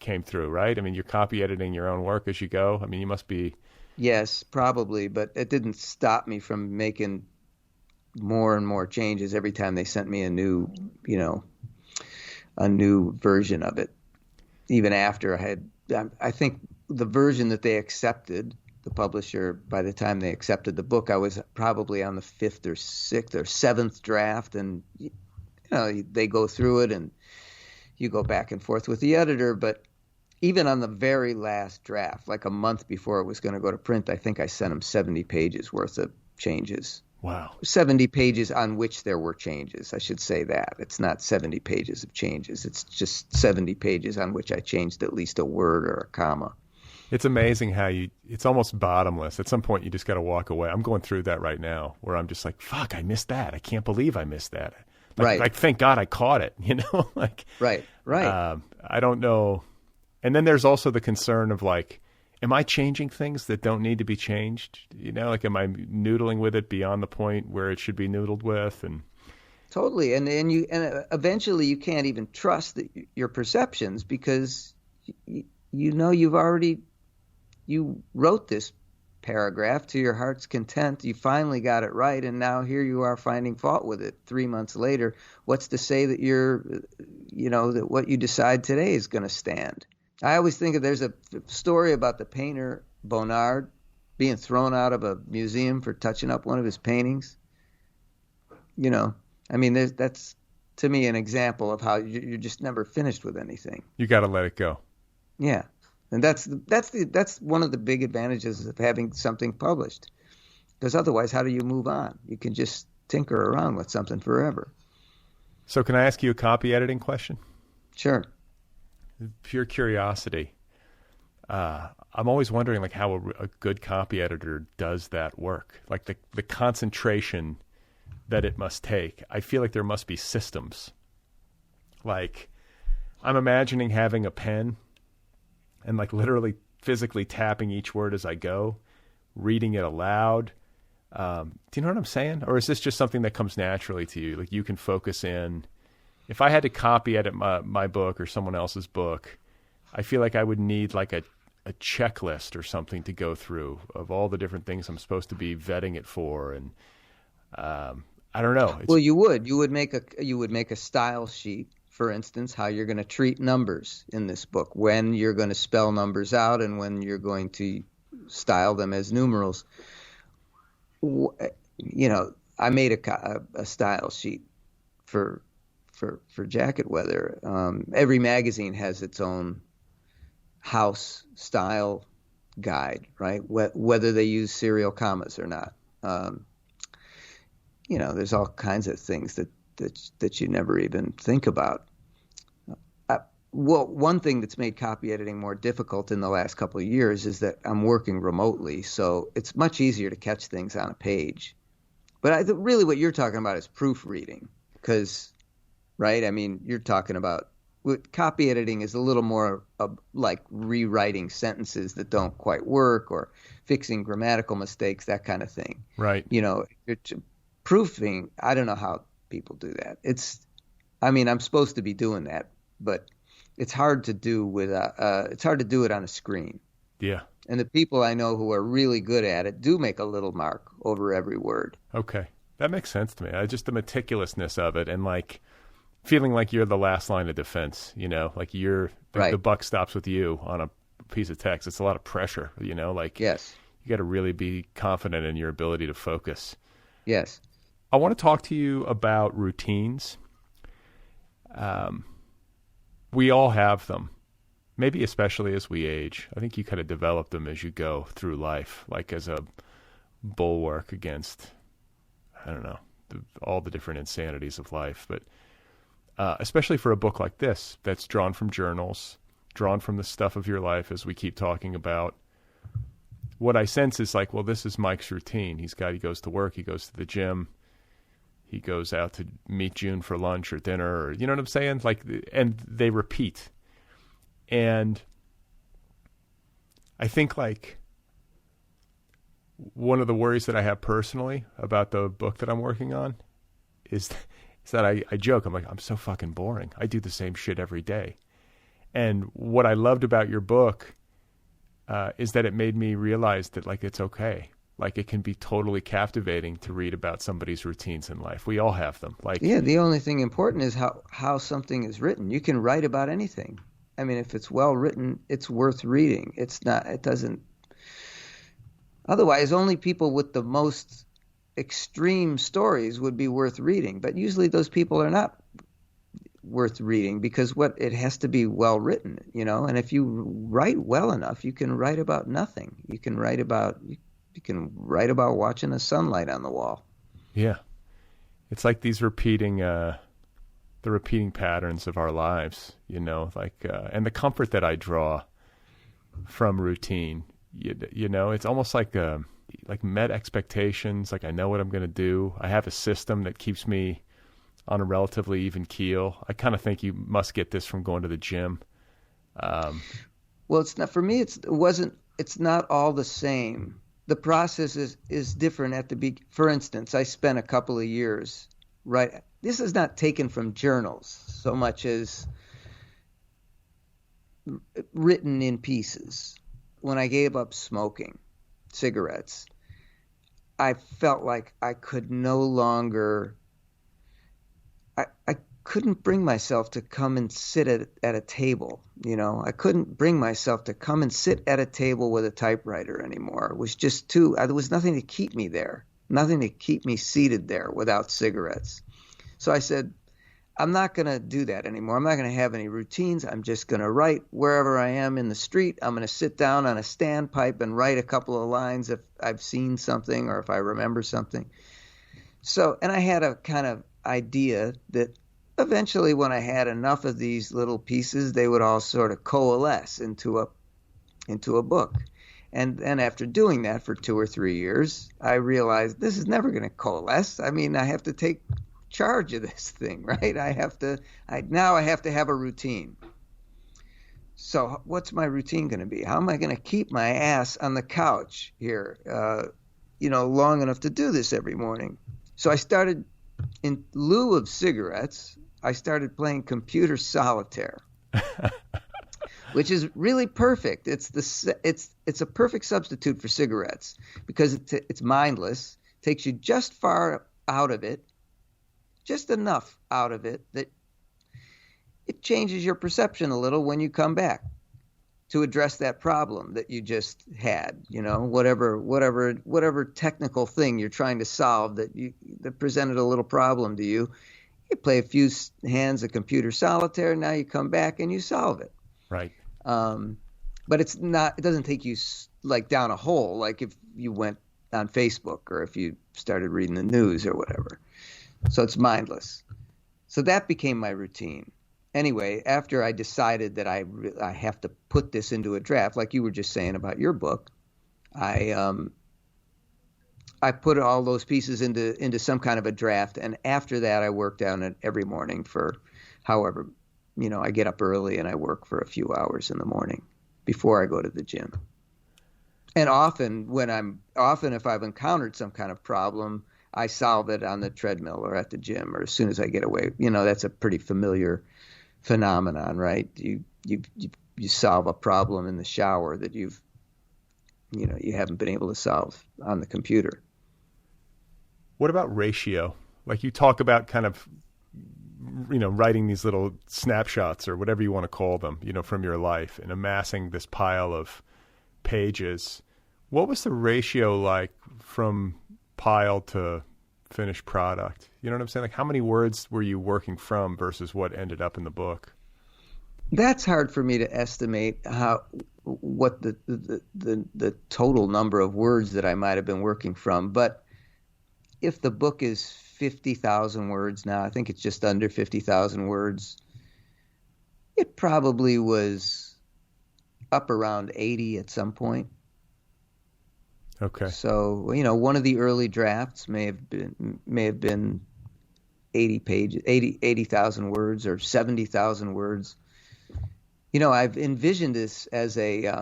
came through, right? I mean, you're copy editing your own work as you go. I mean, you must be. Yes, probably, but it didn't stop me from making more and more changes every time they sent me a new version of it. Even after I think the version that they accepted, the publisher, by the time they accepted the book, I was probably on the 5th or 6th or 7th draft, and they go through it and you go back and forth with the editor. But even on the very last draft, like a month before it was going to go to print, I think I sent them 70 pages worth of changes. Wow. 70 pages on which there were changes. I should say that. It's not 70 pages of changes. It's just 70 pages on which I changed at least a word or a comma. It's amazing how it's almost bottomless. At some point, you just got to walk away. I'm going through that right now where I'm just like, fuck, I missed that. I can't believe I missed that. Right. Like, thank God I caught it, Right. I don't know. And then there's also the concern of like, am I changing things that don't need to be changed? Am I noodling with it beyond the point where it should be noodled with? And totally. And eventually you can't even trust your perceptions because you wrote this paragraph to your heart's content. You finally got it right, and now here you are finding fault with it 3 months later. What's to say that that what you decide today is going to stand? I always think there's a story about the painter Bonnard being thrown out of a museum for touching up one of his paintings. That's to me an example of how you're just never finished with anything. You got to let it go. Yeah. And that's one of the big advantages of having something published, because otherwise, how do you move on? You can just tinker around with something forever. So, can I ask you a copy editing question? Sure. Pure curiosity. I'm always wondering, like, how a good copy editor does that work. Like the concentration that it must take. I feel like there must be systems. Like, I'm imagining having a pen and like literally physically tapping each word as I go, reading it aloud. Do you know what I'm saying? Or is this just something that comes naturally to you? Like you can focus in. If I had to copy edit my book or someone else's book, I feel like I would need like a checklist or something to go through of all the different things I'm supposed to be vetting it for. And I don't know. Well, you would make a style sheet, for instance, how you're going to treat numbers in this book, when you're going to spell numbers out and when you're going to style them as numerals. I made a style sheet for jacket weather. Every magazine has its own house style guide, right? Whether they use serial commas or not. There's all kinds of things that you never even think about. Well, one thing that's made copy editing more difficult in the last couple of years is that I'm working remotely, so it's much easier to catch things on a page. But really what you're talking about is proofreading, because, right? I mean, you're talking about copy editing is a little more like rewriting sentences that don't quite work or fixing grammatical mistakes, that kind of thing. Right. Proofing, I don't know how people do that. I'm supposed to be doing that, but it's hard to do it's hard to do it on a screen. Yeah. And the people I know who are really good at it do make a little mark over every word. Okay. That makes sense to me. Just the meticulousness of it and like feeling like you're the last line of defense, like right. The buck stops with you on a piece of text. It's a lot of pressure, Yes. You got to really be confident in your ability to focus. Yes. I want to talk to you about routines. We all have them, maybe especially as we age. I think you kind of develop them as you go through life, like as a bulwark against, I don't know, all the different insanities of life. But especially for a book like this that's drawn from journals, drawn from the stuff of your life as we keep talking about, what I sense is like, well, this is Mike's routine. He goes to work, he goes to the gym, he goes out to meet June for lunch or dinner, or, you know what I'm saying? Like, and they repeat. And I think like one of the worries that I have personally about the book that I'm working on is that I joke, I'm like, I'm so fucking boring. I do the same shit every day. And what I loved about your book is that it made me realize that like it's okay. Like it can be totally captivating to read about somebody's routines in life. We all have them. Like, yeah, the only thing important is how something is written. You can write about anything. I mean, if it's well written, it's worth reading. Otherwise, only people with the most extreme stories would be worth reading. But usually those people are not worth reading because it has to be well written, and if you write well enough, you can write about nothing. You can write about watching the sunlight on the wall. Yeah. It's like these repeating patterns of our lives, and the comfort that I draw from routine, it's almost like met expectations. Like I know what I'm going to do. I have a system that keeps me on a relatively even keel. I kind of think you must get this from going to the gym. Well, it's not for me. It's not all the same. The process is different at the beginning. For instance, I spent a couple of years, right? This is not taken from journals so much as written in pieces. When I gave up smoking cigarettes, I felt like I could no longer, I couldn't bring myself to come and sit at a table. I couldn't bring myself to come and sit at a table with a typewriter anymore. It was just there was nothing to keep me there, nothing to keep me seated there without cigarettes. So I said, I'm not going to do that anymore. I'm not going to have any routines. I'm just going to write wherever I am in the street. I'm going to sit down on a standpipe and write a couple of lines if I've seen something or if I remember something. So, and I had a kind of idea that eventually when I had enough of these little pieces, they would all sort of coalesce into a book. And then after doing that for 2 or 3 years, I realized this is never going to coalesce. I mean, I have to take charge of this thing, right? Now I have to have a routine. So what's my routine going to be? How am I going to keep my ass on the couch here, long enough to do this every morning? So I started, in lieu of cigarettes, I started playing computer solitaire, which is really perfect. It's a perfect substitute for cigarettes because it's mindless, takes you just far out of it, just enough out of it that it changes your perception a little when you come back to address that problem that you just had, whatever technical thing you're trying to solve that presented a little problem to you. You play a few hands of computer solitaire, now you come back and you solve it. Right. But it doesn't take you like down a hole, like if you went on Facebook or if you started reading the news or whatever. So it's mindless. So that became my routine. Anyway, after I decided that I have to put this into a draft, like you were just saying about your book, I put all those pieces into some kind of a draft, and after that, I worked on it every morning for however, I get up early and I work for a few hours in the morning before I go to the gym. And often if I've encountered some kind of problem, I solve it on the treadmill or at the gym or as soon as I get away. That's a pretty familiar phenomenon, right? You solve a problem in the shower that you haven't been able to solve on the computer. What about ratio? Like you talk about kind of, writing these little snapshots or whatever you want to call them, from your life and amassing this pile of pages. What was the ratio like from pile to finished product? You know what I'm saying? Like how many words were you working from versus what ended up in the book? That's hard for me to estimate what the total number of words that I might have been working from. But if the book is 50,000 words now, I think it's just under 50,000 words. It probably was up around 80 at some point. Okay. So, one of the early drafts may have been 80 pages, 80,000 words or 70,000 words. I've envisioned this as a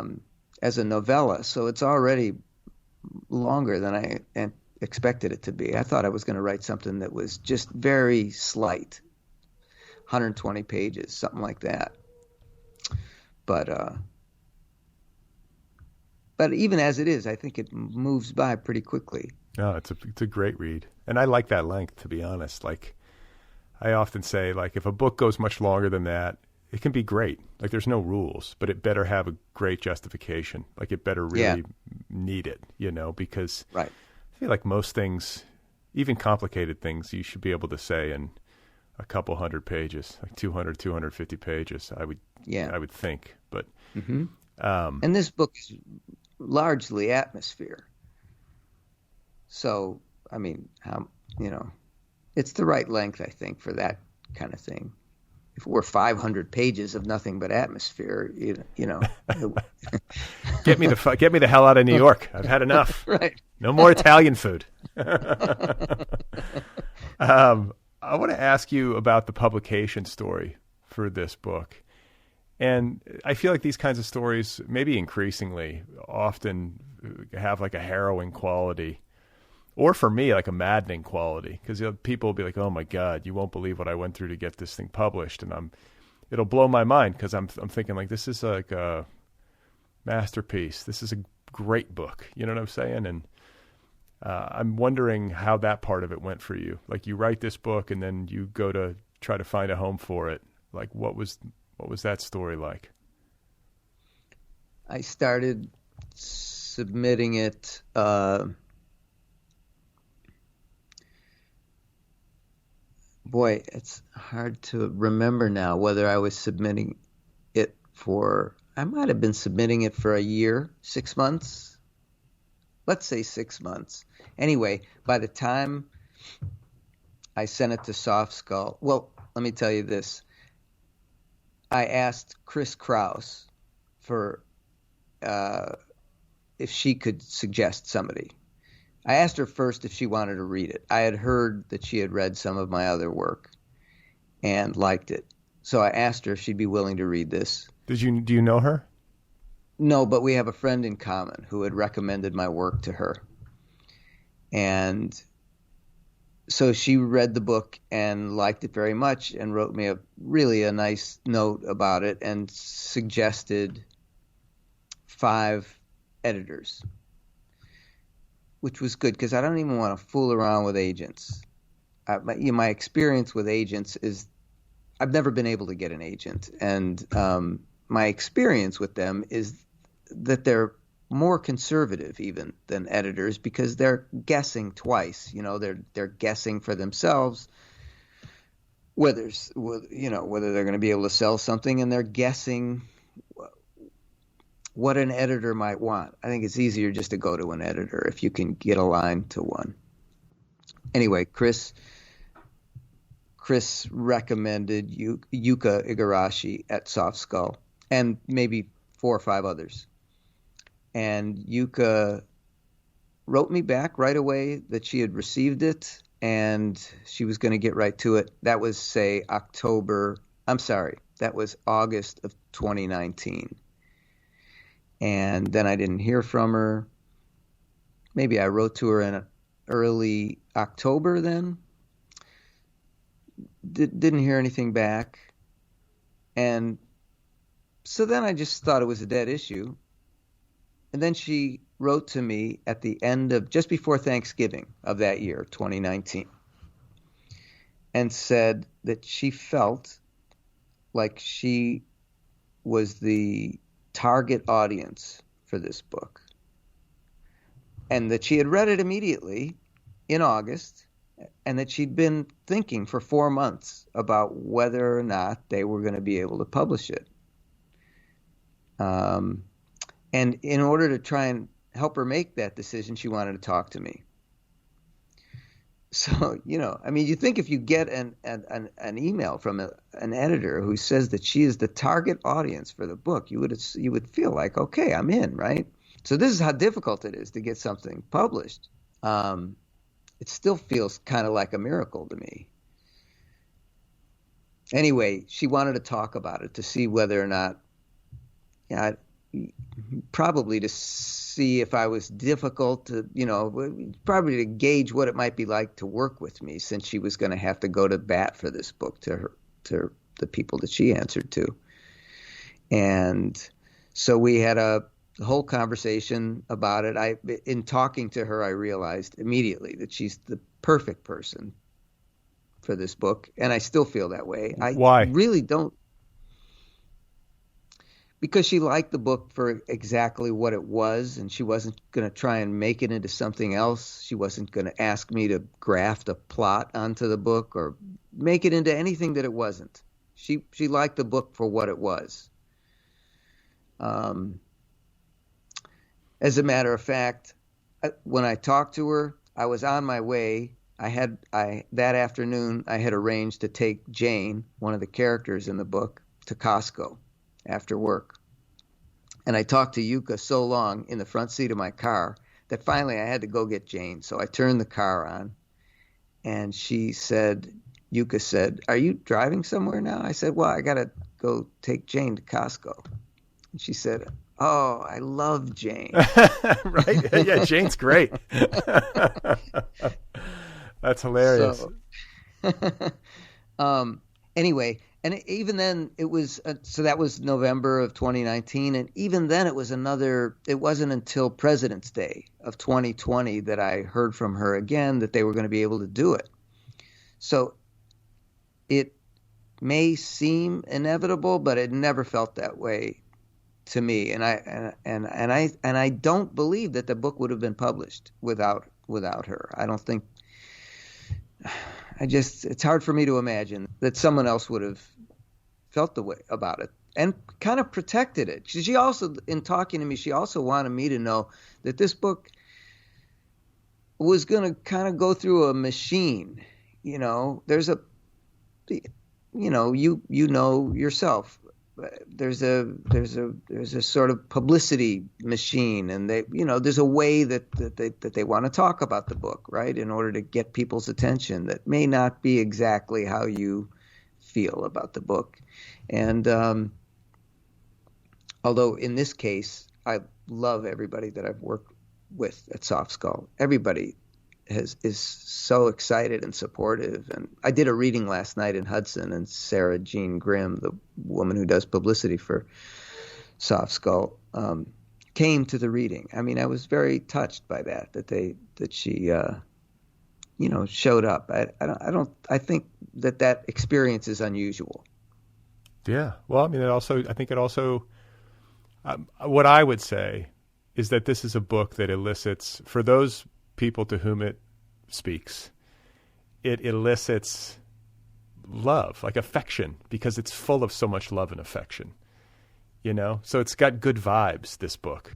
novella, so it's already longer than I expected it to be. I thought I was going to write something that was just very slight, 120 pages, something like that. But even as it is, I think it moves by pretty quickly. No, it's a great read. And I like that length, to be honest. Like I often say, like if a book goes much longer than that, it can be great. Like there's no rules, but it better have a great justification. Like it better really need it, because right. I feel like most things, even complicated things, you should be able to say in a couple hundred pages, like 200, 250 pages, I would think. But and this book is largely atmosphere. So, I mean, it's the right length, I think, for that kind of thing. If it were 500 pages of nothing but atmosphere, get me the hell out of New York. I've had enough. Right. No more Italian food. I want to ask you about the publication story for this book. And I feel like these kinds of stories, maybe increasingly, often have like a harrowing quality, or for me, like a maddening quality, because people will be like, "Oh my God, you won't believe what I went through to get this thing published," and it'll blow my mind because I'm thinking like this is like a masterpiece. This is a great book. You know what I'm saying? And I'm wondering how that part of it went for you. Like you write this book and then you go to try to find a home for it. Like what was that story like? I started submitting it. Boy, it's hard to remember now whether I was submitting it I might have been submitting it for a year, 6 months. Let's say 6 months. Anyway, by the time I sent it to Soft Skull, well, let me tell you this. I asked Chris Kraus for if she could suggest somebody. I asked her first if she wanted to read it. I had heard that she had read some of my other work and liked it. So I asked her if she'd be willing to read this. Do you know her? No, but we have a friend in common who had recommended my work to her. And so she read the book and liked it very much and wrote me a nice note about it and suggested 5 editors, which was good because I don't even want to fool around with agents. my experience with agents is I've never been able to get an agent, and my experience with them is that they're more conservative even than editors because they're guessing twice. They're guessing for themselves whether they're going to be able to sell something, and they're guessing what an editor might want. I think it's easier just to go to an editor if you can get aligned to one. Anyway, Chris recommended Yuka Igarashi at Soft Skull, and maybe 4 or 5 others. And Yuka wrote me back right away that she had received it and she was going to get right to it. That was, that was August of 2019. And then I didn't hear from her. Maybe I wrote to her in early October then. Didn't hear anything back. And so then I just thought it was a dead issue. And then she wrote to me at the end of, just before Thanksgiving of that year, 2019, and said that she felt like she was the target audience for this book, and that she had read it immediately in August, and that she'd been thinking for 4 months about whether or not they were going to be able to publish it. And in order to try and help her make that decision, she wanted to talk to me. So, you think if you get an email from an editor who says that she is the target audience for the book, you would feel like, okay, I'm in, right? So this is how difficult it is to get something published. It still feels kind of like a miracle to me. Anyway, she wanted to talk about it to see whether or not, probably to see if I was difficult to, probably to gauge what it might be like to work with me, since she was going to have to go to bat for this book to the people that she answered to. And so we had a whole conversation about it. In talking to her, I realized immediately that she's the perfect person for this book, and I still feel that way. Why? I really don't. Because she liked the book for exactly what it was, and she wasn't going to try and make it into something else. She wasn't going to ask me to graft a plot onto the book or make it into anything that it wasn't. She liked the book for what it was. As a matter of fact, when I talked to her, I was on my way. That afternoon, I had arranged to take Jane, one of the characters in the book, to Costco after work. And I talked to Yuka so long in the front seat of my car that finally I had to go get Jane. So I turned the car on, and Yuka said, "Are you driving somewhere now?" I said, "Well, I got to go take Jane to Costco." And she said, "Oh, I love Jane." Right? Yeah, Jane's great. That's hilarious. Anyway, and even then it was, so that was November of 2019. And even then it wasn't until President's Day of 2020 that I heard from her again that they were going to be able to do it. So it may seem inevitable, but it never felt that way to me. And I don't believe that the book would have been published without her. I don't think, it's hard for me to imagine that someone else would have felt the way about it and kind of protected it. She also, in talking to me, she also wanted me to know that this book was going to kind of go through a machine. There's yourself. There's a sort of publicity machine, and there's a way that they want to talk about the book, right, in order to get people's attention that may not be exactly how you feel about the book. And although in this case I love everybody that I've worked with at Soft Skull, everybody is so excited and supportive. And I did a reading last night in Hudson, and Sarah Jean Grimm, the woman who does publicity for Soft Skull, came to the reading. I mean, I was very touched by that she showed up. I think that experience is unusual. Yeah. Well, I mean, I think it also, what I would say is that this is a book that elicits, for those people to whom it speaks, it elicits love, like affection, because it's full of so much love and affection, So it's got good vibes, this book.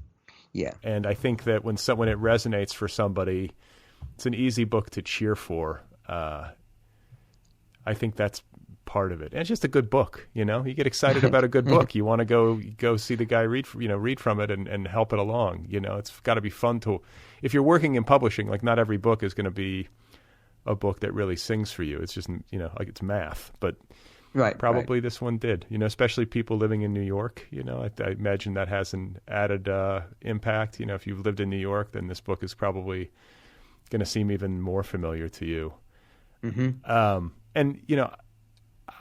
Yeah. And I think that when it resonates for somebody, it's an easy book to cheer for. I think that's part of it. And it's just a good book, You get excited about a good book. You want to go see the guy read from it and help it along. It's got to be fun if you're working in publishing, like not every book is going to be a book that really sings for you. It's just, like it's math, but probably this one did, especially people living in New York, I imagine that has an added impact. If you've lived in New York, then this book is probably going to seem even more familiar to you. Mm-hmm. And,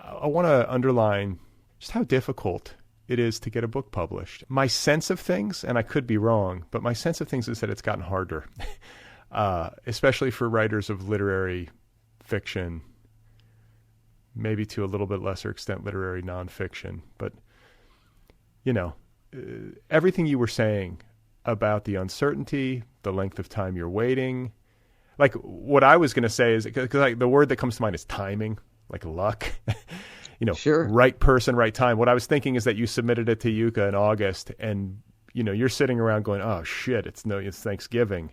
I want to underline just how difficult it is to get a book published. My sense of things, and I could be wrong, but my sense of things is that it's gotten harder, especially for writers of literary fiction, maybe to a little bit lesser extent literary nonfiction. But, everything you were saying about the uncertainty, the length of time you're waiting, like what I was going to say is, because the word that comes to mind is timing, like luck, Sure. Right person, right time. What I was thinking is that you submitted it to Yuka in August and, you're sitting around going, oh shit, it's Thanksgiving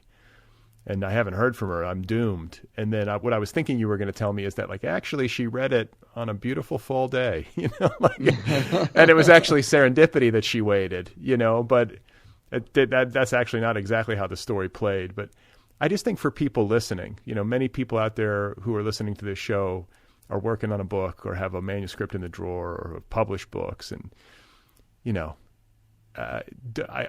and I haven't heard from her. I'm doomed. And then what I was thinking you were going to tell me is that, like, actually she read it on a beautiful fall day, and it was actually serendipity that she waited, but that's actually not exactly how the story played. But I just think for people listening, many people out there who are listening to this show are working on a book or have a manuscript in the drawer or have published books. And,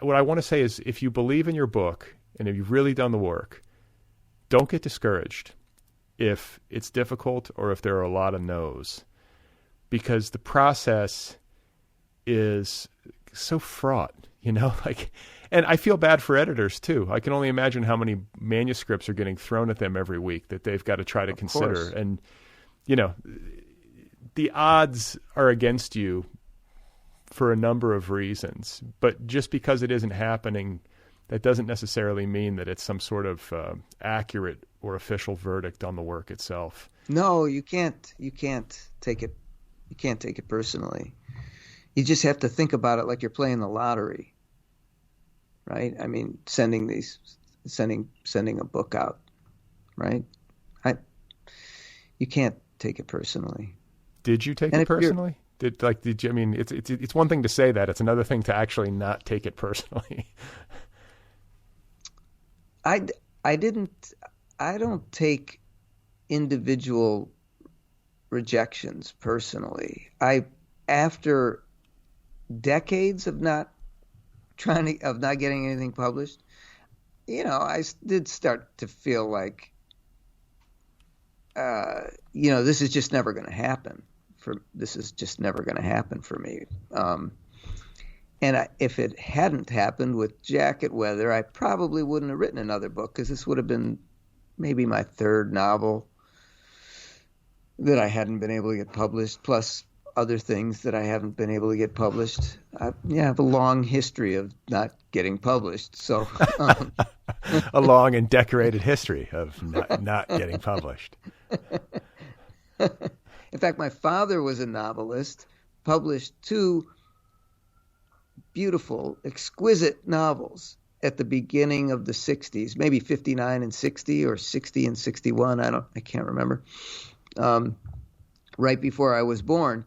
what I want to say is, if you believe in your book and if you've really done the work, don't get discouraged if it's difficult or if there are a lot of no's, because the process is so fraught, and I feel bad for editors too. I can only imagine how many manuscripts are getting thrown at them every week that they've got to try to consider. Course. And, the odds are against you for a number of reasons, but just because it isn't happening, that doesn't necessarily mean that it's some sort of accurate or official verdict on the work itself. No, you can't take it. You can't take it personally. You just have to think about it like you're playing the lottery, right? I mean, sending a book out, right? You can't take it personally. Did you take it personally? Did you? I mean, it's one thing to say that; it's another thing to actually not take it personally. I don't take individual rejections personally. After decades of not getting anything published, I did start to feel like, this is just never going to happen. This is just never going to happen for me. And if it hadn't happened with Jacket Weather, I probably wouldn't have written another book, because this would have been maybe my third novel that I hadn't been able to get published, plus other things that I haven't been able to get published. I have a long history of not getting published. So a long and decorated history of not getting published. In fact, my father was a novelist, published 2 beautiful, exquisite novels at the beginning of the 60s, maybe 59 and 60 or 60 and 61. I can't remember. Right before I was born,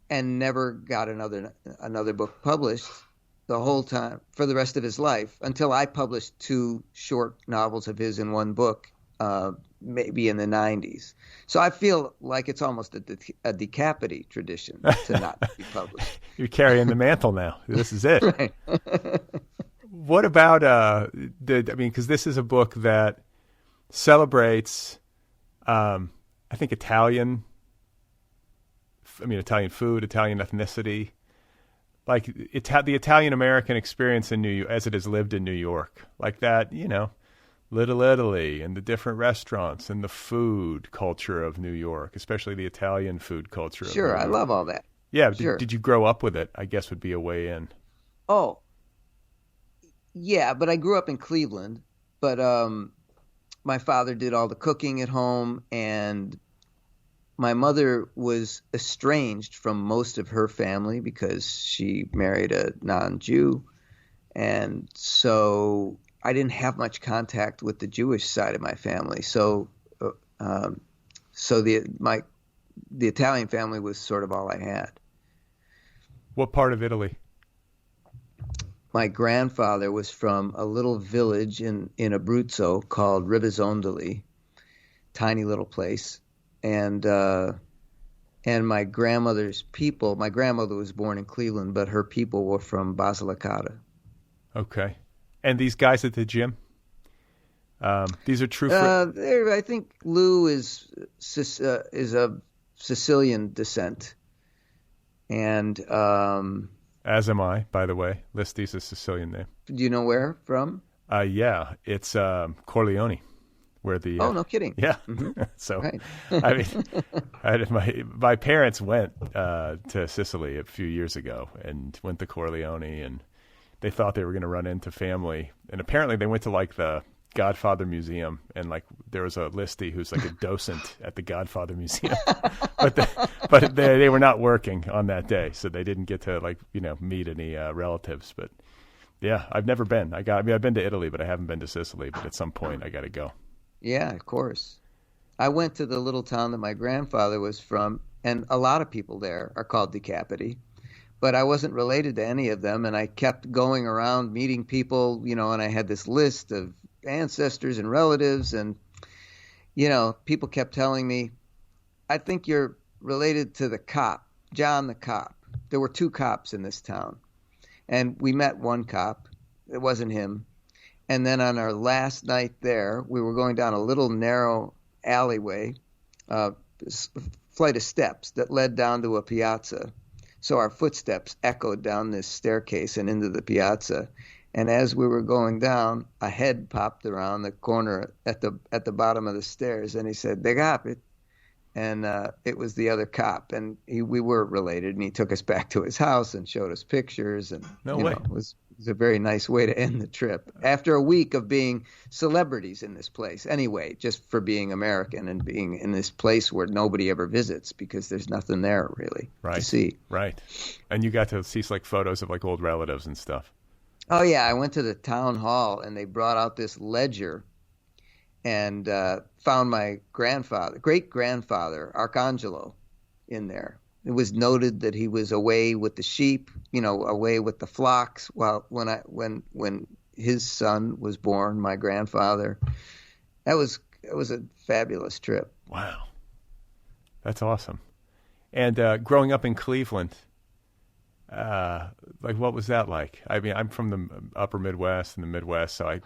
and never got another book published the whole time for the rest of his life, until I published 2 short novels of his in one book, maybe in the 90s. So I feel like it's almost a DeCapite tradition to not be published. You're carrying the mantle now. This is it. Right. What about because this is a book that celebrates, I think, Italian food, Italian ethnicity, like the Italian American experience in as it is lived in New York, like that, Little Italy and the different restaurants and the food culture of New York, especially the Italian food culture of New Sure, York. I love all that. Yeah, Sure. did you grow up with it? I guess would be a way in. Oh, yeah, but I grew up in Cleveland, but my father did all the cooking at home, and my mother was estranged from most of her family because she married a non-Jew, and so I didn't have much contact with the Jewish side of my family. So, so the Italian family was sort of all I had. What part of Italy? My grandfather was from a little village in Abruzzo called Ribisondoli, tiny little place, and my grandmother's people. My grandmother was born in Cleveland, but her people were from Basilicata. Okay, and these guys at the gym, these are true. I think Lou is of Sicilian descent, and as am I, by the way. Listi's a Sicilian name. do you know where from? Yeah, it's Corleone, where the. Oh, no kidding. Yeah. Mm-hmm. So, Right. I mean, my parents went to Sicily a few years ago and went to Corleone, and they thought they were going to run into family, and apparently they went to like the Godfather Museum, and like there was a Listi who's like a docent at the Godfather Museum, but they were not working on that day, so they didn't get to meet any relatives. But yeah, I've never been. I've been to Italy, but I haven't been to Sicily. But at some point, I got to go. Yeah, of course. I went to the little town that my grandfather was from, and a lot of people there are called DeCapite, but I wasn't related to any of them, and I kept going around meeting people, and I had this list of ancestors and relatives, and people kept telling me, I think you're related to the cop, John the cop. There were 2 cops in this town, and we met one cop. It wasn't him. And then on our last night there, we were going down a little narrow alleyway, flight of steps that led down to a piazza. So our footsteps echoed down this staircase and into the piazza. And as we were going down, a head popped around the corner at the bottom of the stairs, and he said, "DeCapite," and it was the other cop, and we were related. And he took us back to his house and showed us pictures, and it was a very nice way to end the trip after a week of being celebrities in this place. Anyway, just for being American and being in this place where nobody ever visits because there's nothing there really to see. Right, and you got to see like photos of like old relatives and stuff. Oh, yeah. I went to the town hall, and they brought out this ledger and found my great-grandfather, Arcangelo, in there. It was noted that he was away with the sheep, away with the flocks, when his son was born, my grandfather. It was a fabulous trip. Wow. That's awesome. And growing up in Cleveland, what was that like? I mean, I'm from the upper Midwest and the Midwest, so I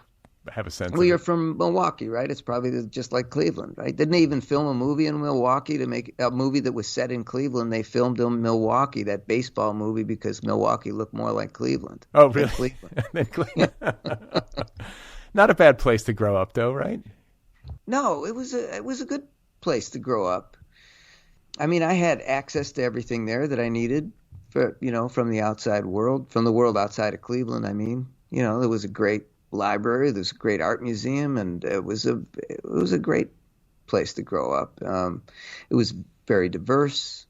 have a sense. Well, you're from Milwaukee, right? It's probably just like Cleveland, right? Didn't they even film a movie in Milwaukee to make a movie that was set in Cleveland? They filmed in Milwaukee, that baseball movie, because Milwaukee looked more like Cleveland. Oh, really? Than Cleveland. Not a bad place to grow up, though, right? No, it was a good place to grow up. I mean, I had access to everything there that I needed. From the outside world, from the world outside of Cleveland. I mean, there was a great library, there's a great art museum, and it was a great place to grow up. It was very diverse.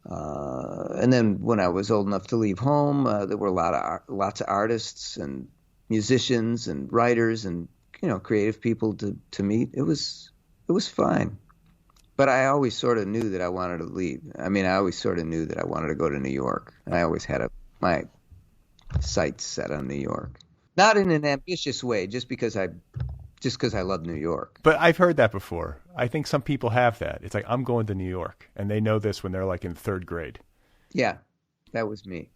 And then when I was old enough to leave home, there were lots of artists and musicians and writers and creative people to meet. It was fine. But I always sort of knew that I wanted to leave. I mean, I always sort of knew that I wanted to go to New York. I always had my sights set on New York. Not in an ambitious way, just because I love New York. But I've heard that before. I think some people have that. It's like, I'm going to New York. And they know this when they're like in 3rd grade. Yeah, that was me.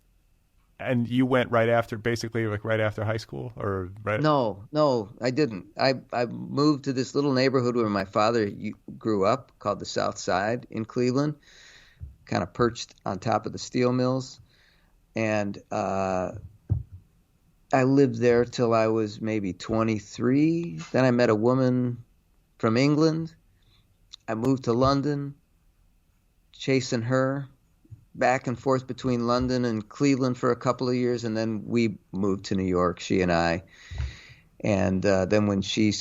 And you went right after high school, or right? No, I didn't. I moved to this little neighborhood where my father grew up, called the South Side in Cleveland, kind of perched on top of the steel mills. And I I lived there till I was maybe 23. Then I met a woman from England. I moved to London, chasing her back and forth between London and Cleveland for a couple of years, and then we moved to New York, she and I. And then when she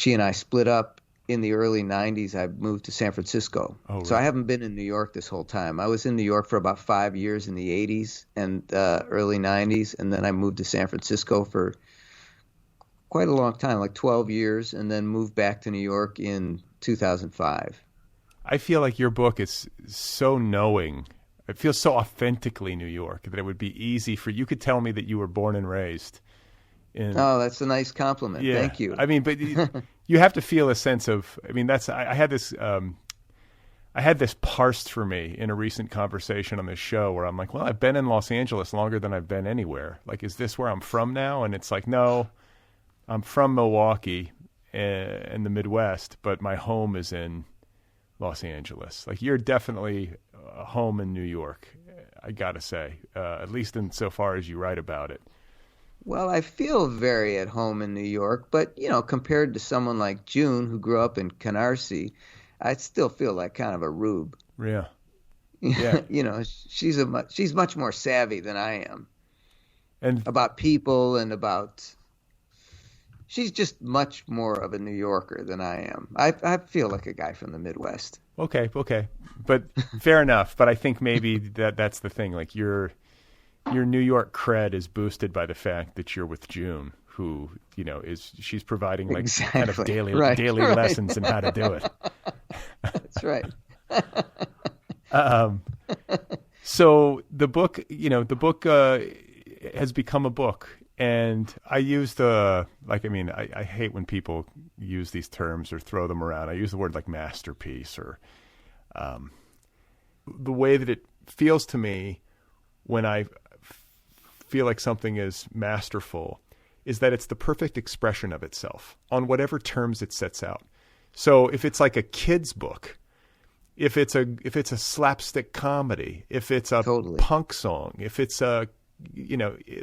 and I split up in the early 90s, I moved to San Francisco. Oh, right. So I haven't been in New York this whole time. I was in New York for about 5 years in the 80s and early 90s, and then I moved to San Francisco for quite a long time, like 12 years, and then moved back to New York in 2005. I feel like your book is so knowing. It feels so authentically New York that it would be easy for you could tell me that you were born and raised in. Oh, that's a nice compliment. Yeah. Thank you. I mean, but you have to feel a sense of. I mean, that's. I had this. I had this parsed for me in a recent conversation on this show where I'm like, well, I've been in Los Angeles longer than I've been anywhere. Like, is this where I'm from now? And it's like, no, I'm from Milwaukee in the Midwest, but my home is in Los Angeles. Like, you're definitely home in New York, I gotta say, at least in so far as you write about it. Well, I feel very at home in New York, but, compared to someone like June, who grew up in Canarsie, I still feel like kind of a rube. Yeah. Yeah. She's much more savvy than I am. And about people and about. She's just much more of a New Yorker than I am. I feel like a guy from the Midwest. Okay. But fair enough. But I think maybe that's the thing. Like, your New York cred is boosted by the fact that you're with June, who, she's providing like exactly. kind of daily right. lessons in how to do it. That's right. So the book, has become a book. And I use I hate when people use these terms or throw them around. I use the word like masterpiece or the way that it feels to me when I feel like something is masterful is that it's the perfect expression of itself on whatever terms it sets out. So if it's like a kid's book, if it's a slapstick comedy, if it's a punk song, if it's a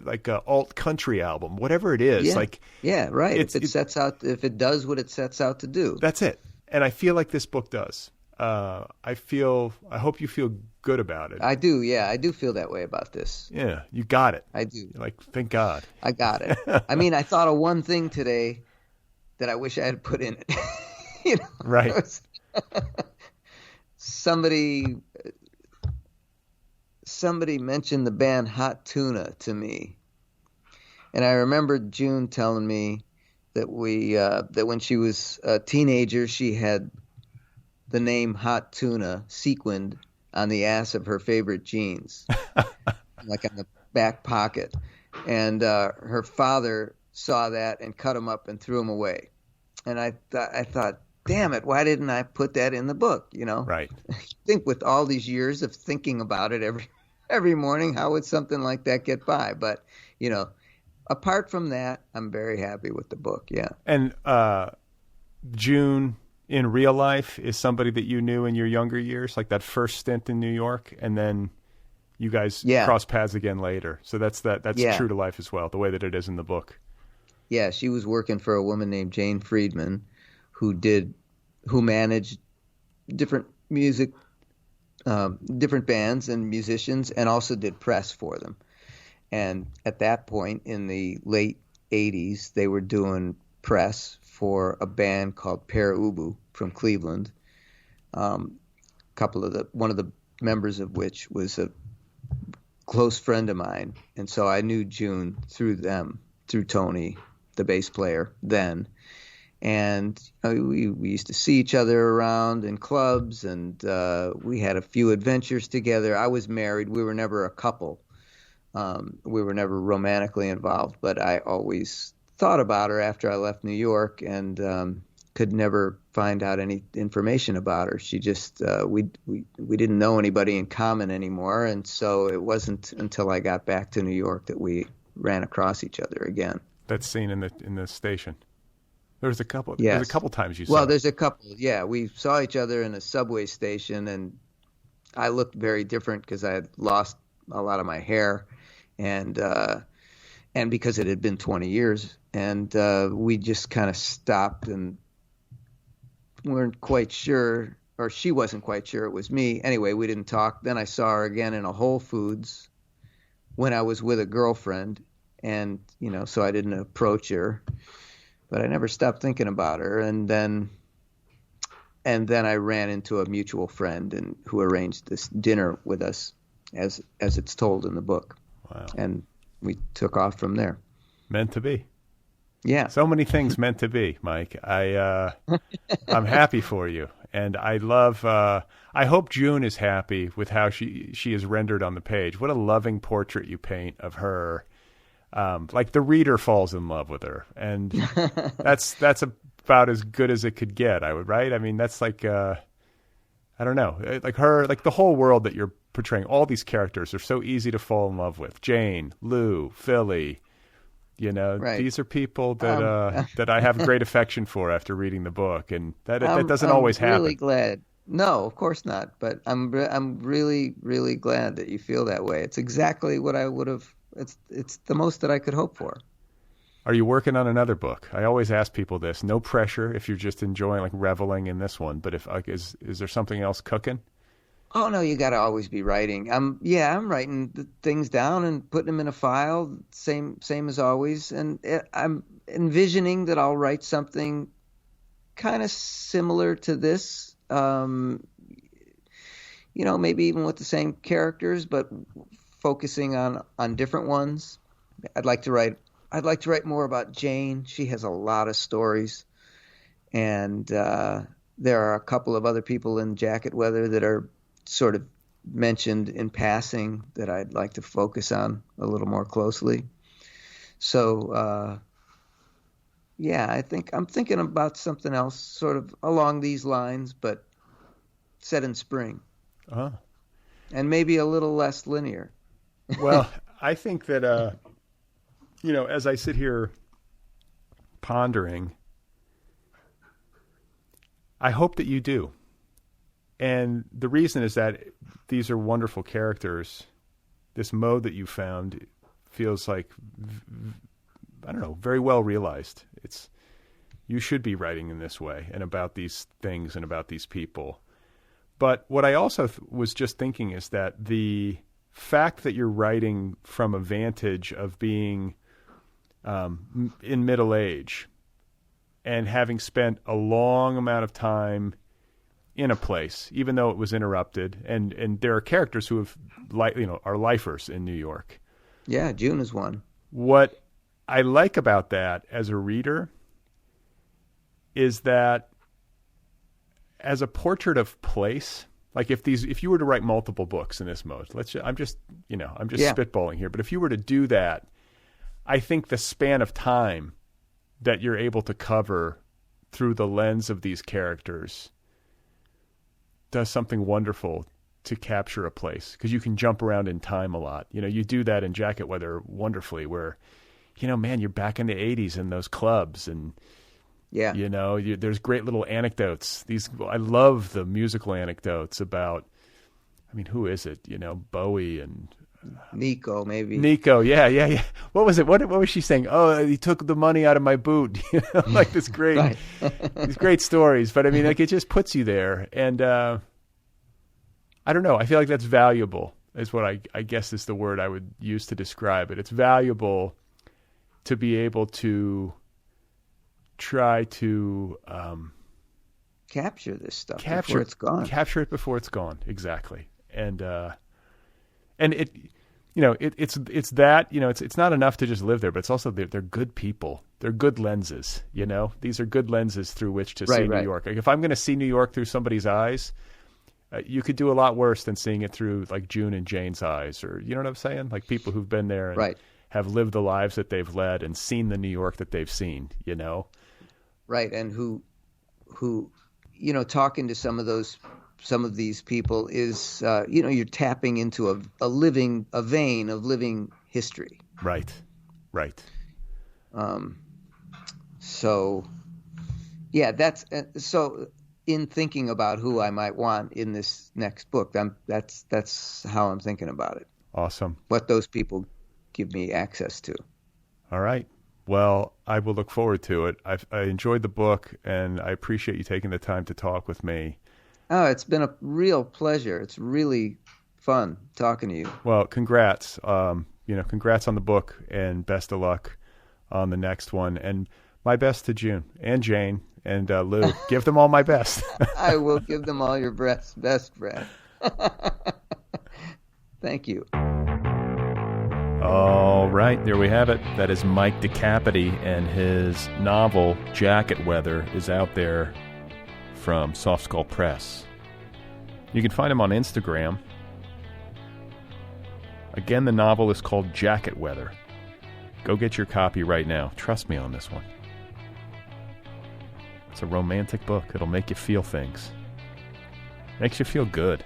like a alt country album, whatever it is, right. If it does what it sets out to do, that's it. And I feel like this book does. I hope you feel good about it. I do. Yeah, I do feel that way about this. Yeah, you got it. I do. Like, thank God. I got it. I mean, I thought of one thing today that I wish I had put in it. Right. Somebody mentioned the band Hot Tuna to me, and I remember June telling me that that when she was a teenager, she had the name Hot Tuna sequined on the ass of her favorite jeans, like on the back pocket, and her father saw that and cut them up and threw them away, and I thought, damn it, why didn't I put that in the book? Right. I think with all these years of thinking about it every morning, how would something like that get by? But, apart from that, I'm very happy with the book. Yeah. And June in real life is somebody that you knew in your younger years, like that first stint in New York, and then you guys cross paths again later. So that's true to life as well, the way that it is in the book. Yeah, she was working for a woman named Jane Friedman, who managed different music, different bands and musicians, and also did press for them. And at that point in the late 80s, they were doing press for a band called Pere Ubu from Cleveland. One of the members of which was a close friend of mine. And so I knew June through Tony, the bass player then. And we used to see each other around in clubs, and we had a few adventures together. I was married. We were never a couple. We were never romantically involved, but I always thought about her after I left New York and could never find out any information about her. She just we didn't know anybody in common anymore, and so it wasn't until I got back to New York that we ran across each other again. That scene in the station. There's a couple. Yes. There's a couple times you saw. Well, there's a couple. Yeah, we saw each other in a subway station, and I looked very different because I had lost a lot of my hair, and and because it had been 20 years, and we just kind of stopped and weren't quite sure, or she wasn't quite sure it was me. Anyway, we didn't talk. Then I saw her again in a Whole Foods when I was with a girlfriend, and so I didn't approach her, but I never stopped thinking about her. And then I ran into a mutual friend and who arranged this dinner with us, as it's told in the book. Wow. And we took off from there. Meant to be. Yeah. So many things meant to be, Mike. I'm happy for you. And I love, I hope June is happy with how she is rendered on the page. What a loving portrait you paint of her. Like the reader falls in love with her. And that's about as good as it could get, right? I mean, that's like, I don't know, like her, like the whole world that you're portraying. All these characters are so easy to fall in love with. Jane, Lou, Philly. Right. These are people that that I have great affection for after reading the book, and that doesn't always happen. I'm really glad. No, of course not. But I'm really, really glad that you feel that way. It's exactly what I would have. It's the most that I could hope for. Are you working on another book? I always ask people this. No pressure if you're just enjoying, like, reveling in this one. But if is there something else cooking? Oh no, you got to always be writing. I'm writing the things down and putting them in a file, same as always. And I'm envisioning that I'll write something kind of similar to this. Maybe even with the same characters, but focusing on different ones. I'd like to write more about Jane. She has a lot of stories, and there are a couple of other people in Jacket Weather that are sort of mentioned in passing that I'd like to focus on a little more closely. So, I think I'm thinking about something else sort of along these lines, but set in spring. Uh-huh. And maybe a little less linear. Well, I think that, as I sit here pondering, I hope that you do. And the reason is that these are wonderful characters. This mode that you found feels like, I don't know, very well realized. You should be writing in this way and about these things and about these people. But what I also was just thinking is that the fact that you're writing from a vantage of being in middle age and having spent a long amount of time in a place, even though it was interrupted, and there are characters who have, are lifers in New York. Yeah, June is one. What I like about that as a reader is that as a portrait of place, like if you were to write multiple books in this mode, I'm just spitballing here, but if you were to do that, I think the span of time that you're able to cover through the lens of these characters does something wonderful to capture a place, because you can jump around in time a lot. You do that in Jacket Weather wonderfully, where, man, you're back in the 80s in those clubs, and there's great little anecdotes. I love the musical anecdotes about, who is it? Bowie and Nico, maybe. Nico, yeah. What was it? What was she saying? Oh, he took the money out of my boot. Like this great, right. These great stories. But like it just puts you there, and I don't know. I feel like that's valuable. Is what I guess is the word I would use to describe it. It's valuable to be able to try to capture this stuff before it's gone. Capture it before it's gone. Exactly, and it. It's that, it's not enough to just live there, but it's also they're good people. They're good lenses, These are good lenses through which to see New York. Like if I'm going to see New York through somebody's eyes, you could do a lot worse than seeing it through like June and Jane's eyes, or you know what I'm saying? Like people who've been there and have lived the lives that they've led and seen the New York that they've seen, Right, and who talking to some of these people is, you're tapping into a vein of living history. Right. So in thinking about who I might want in this next book, that's how I'm thinking about it. Awesome. What those people give me access to. All right. Well, I will look forward to it. I enjoyed the book, and I appreciate you taking the time to talk with me. Oh, it's been a real pleasure. It's really fun talking to you. Well, congrats. Congrats on the book, and best of luck on the next one. And my best to June and Jane and Lou. Give them all my best. I will give them all your best, Brad. Thank you. All right, there we have it. That is Mike DeCapite, and his novel, Jacket Weather, is out there from Soft Skull Press. You can find him on Instagram. Again, the novel is called Jacket Weather. Go get your copy right now. Trust me on this one. It's a romantic book. It'll make you feel things. Makes you feel good.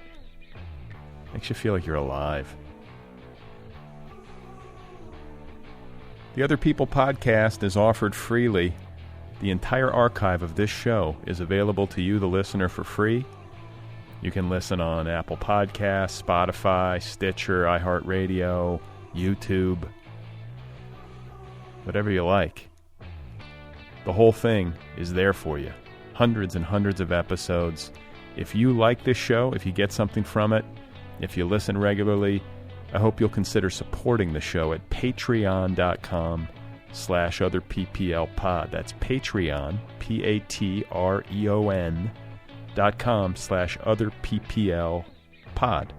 Makes you feel like you're alive. The Other People podcast is offered freely. The entire archive of this show is available to you, the listener, for free. You can listen on Apple Podcasts, Spotify, Stitcher, iHeartRadio, YouTube, whatever you like. The whole thing is there for you. Hundreds and hundreds of episodes. If you like this show, if you get something from it, if you listen regularly, I hope you'll consider supporting the show at patreon.com/otherpplpod. That's Patreon, patreon.com/otherpplpod.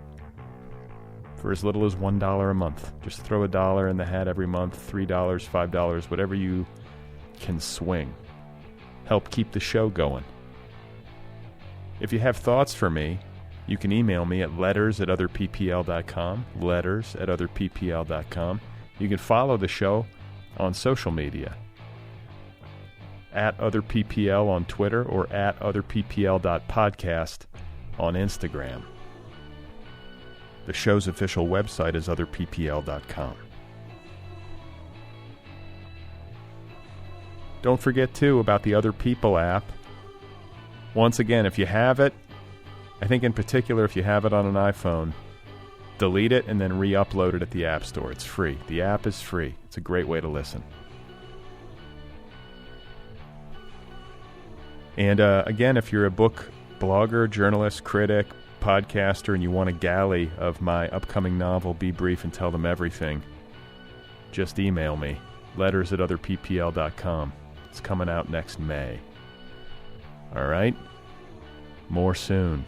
For as little as $1 a month. Just throw $1 in the hat every month, $3, $5, whatever you can swing. Help keep the show going. If you have thoughts for me, you can email me at letters@otherppl.com, letters@otherppl.com. You can follow the show on social media, at otherppl on Twitter or at otherppl.podcast on Instagram. The show's official website is otherppl.com. Don't forget, too, about the Other People app. Once again, if you have it, I think in particular if you have it on an iPhone, delete it and then re-upload it at the App Store. It's free. The app is free. It's a great way to listen. And again, if you're a book blogger, journalist, critic, podcaster, and you want a galley of my upcoming novel, Be Brief and Tell Them Everything, just email me, letters@otherppl.com. It's coming out next May. All right? More soon.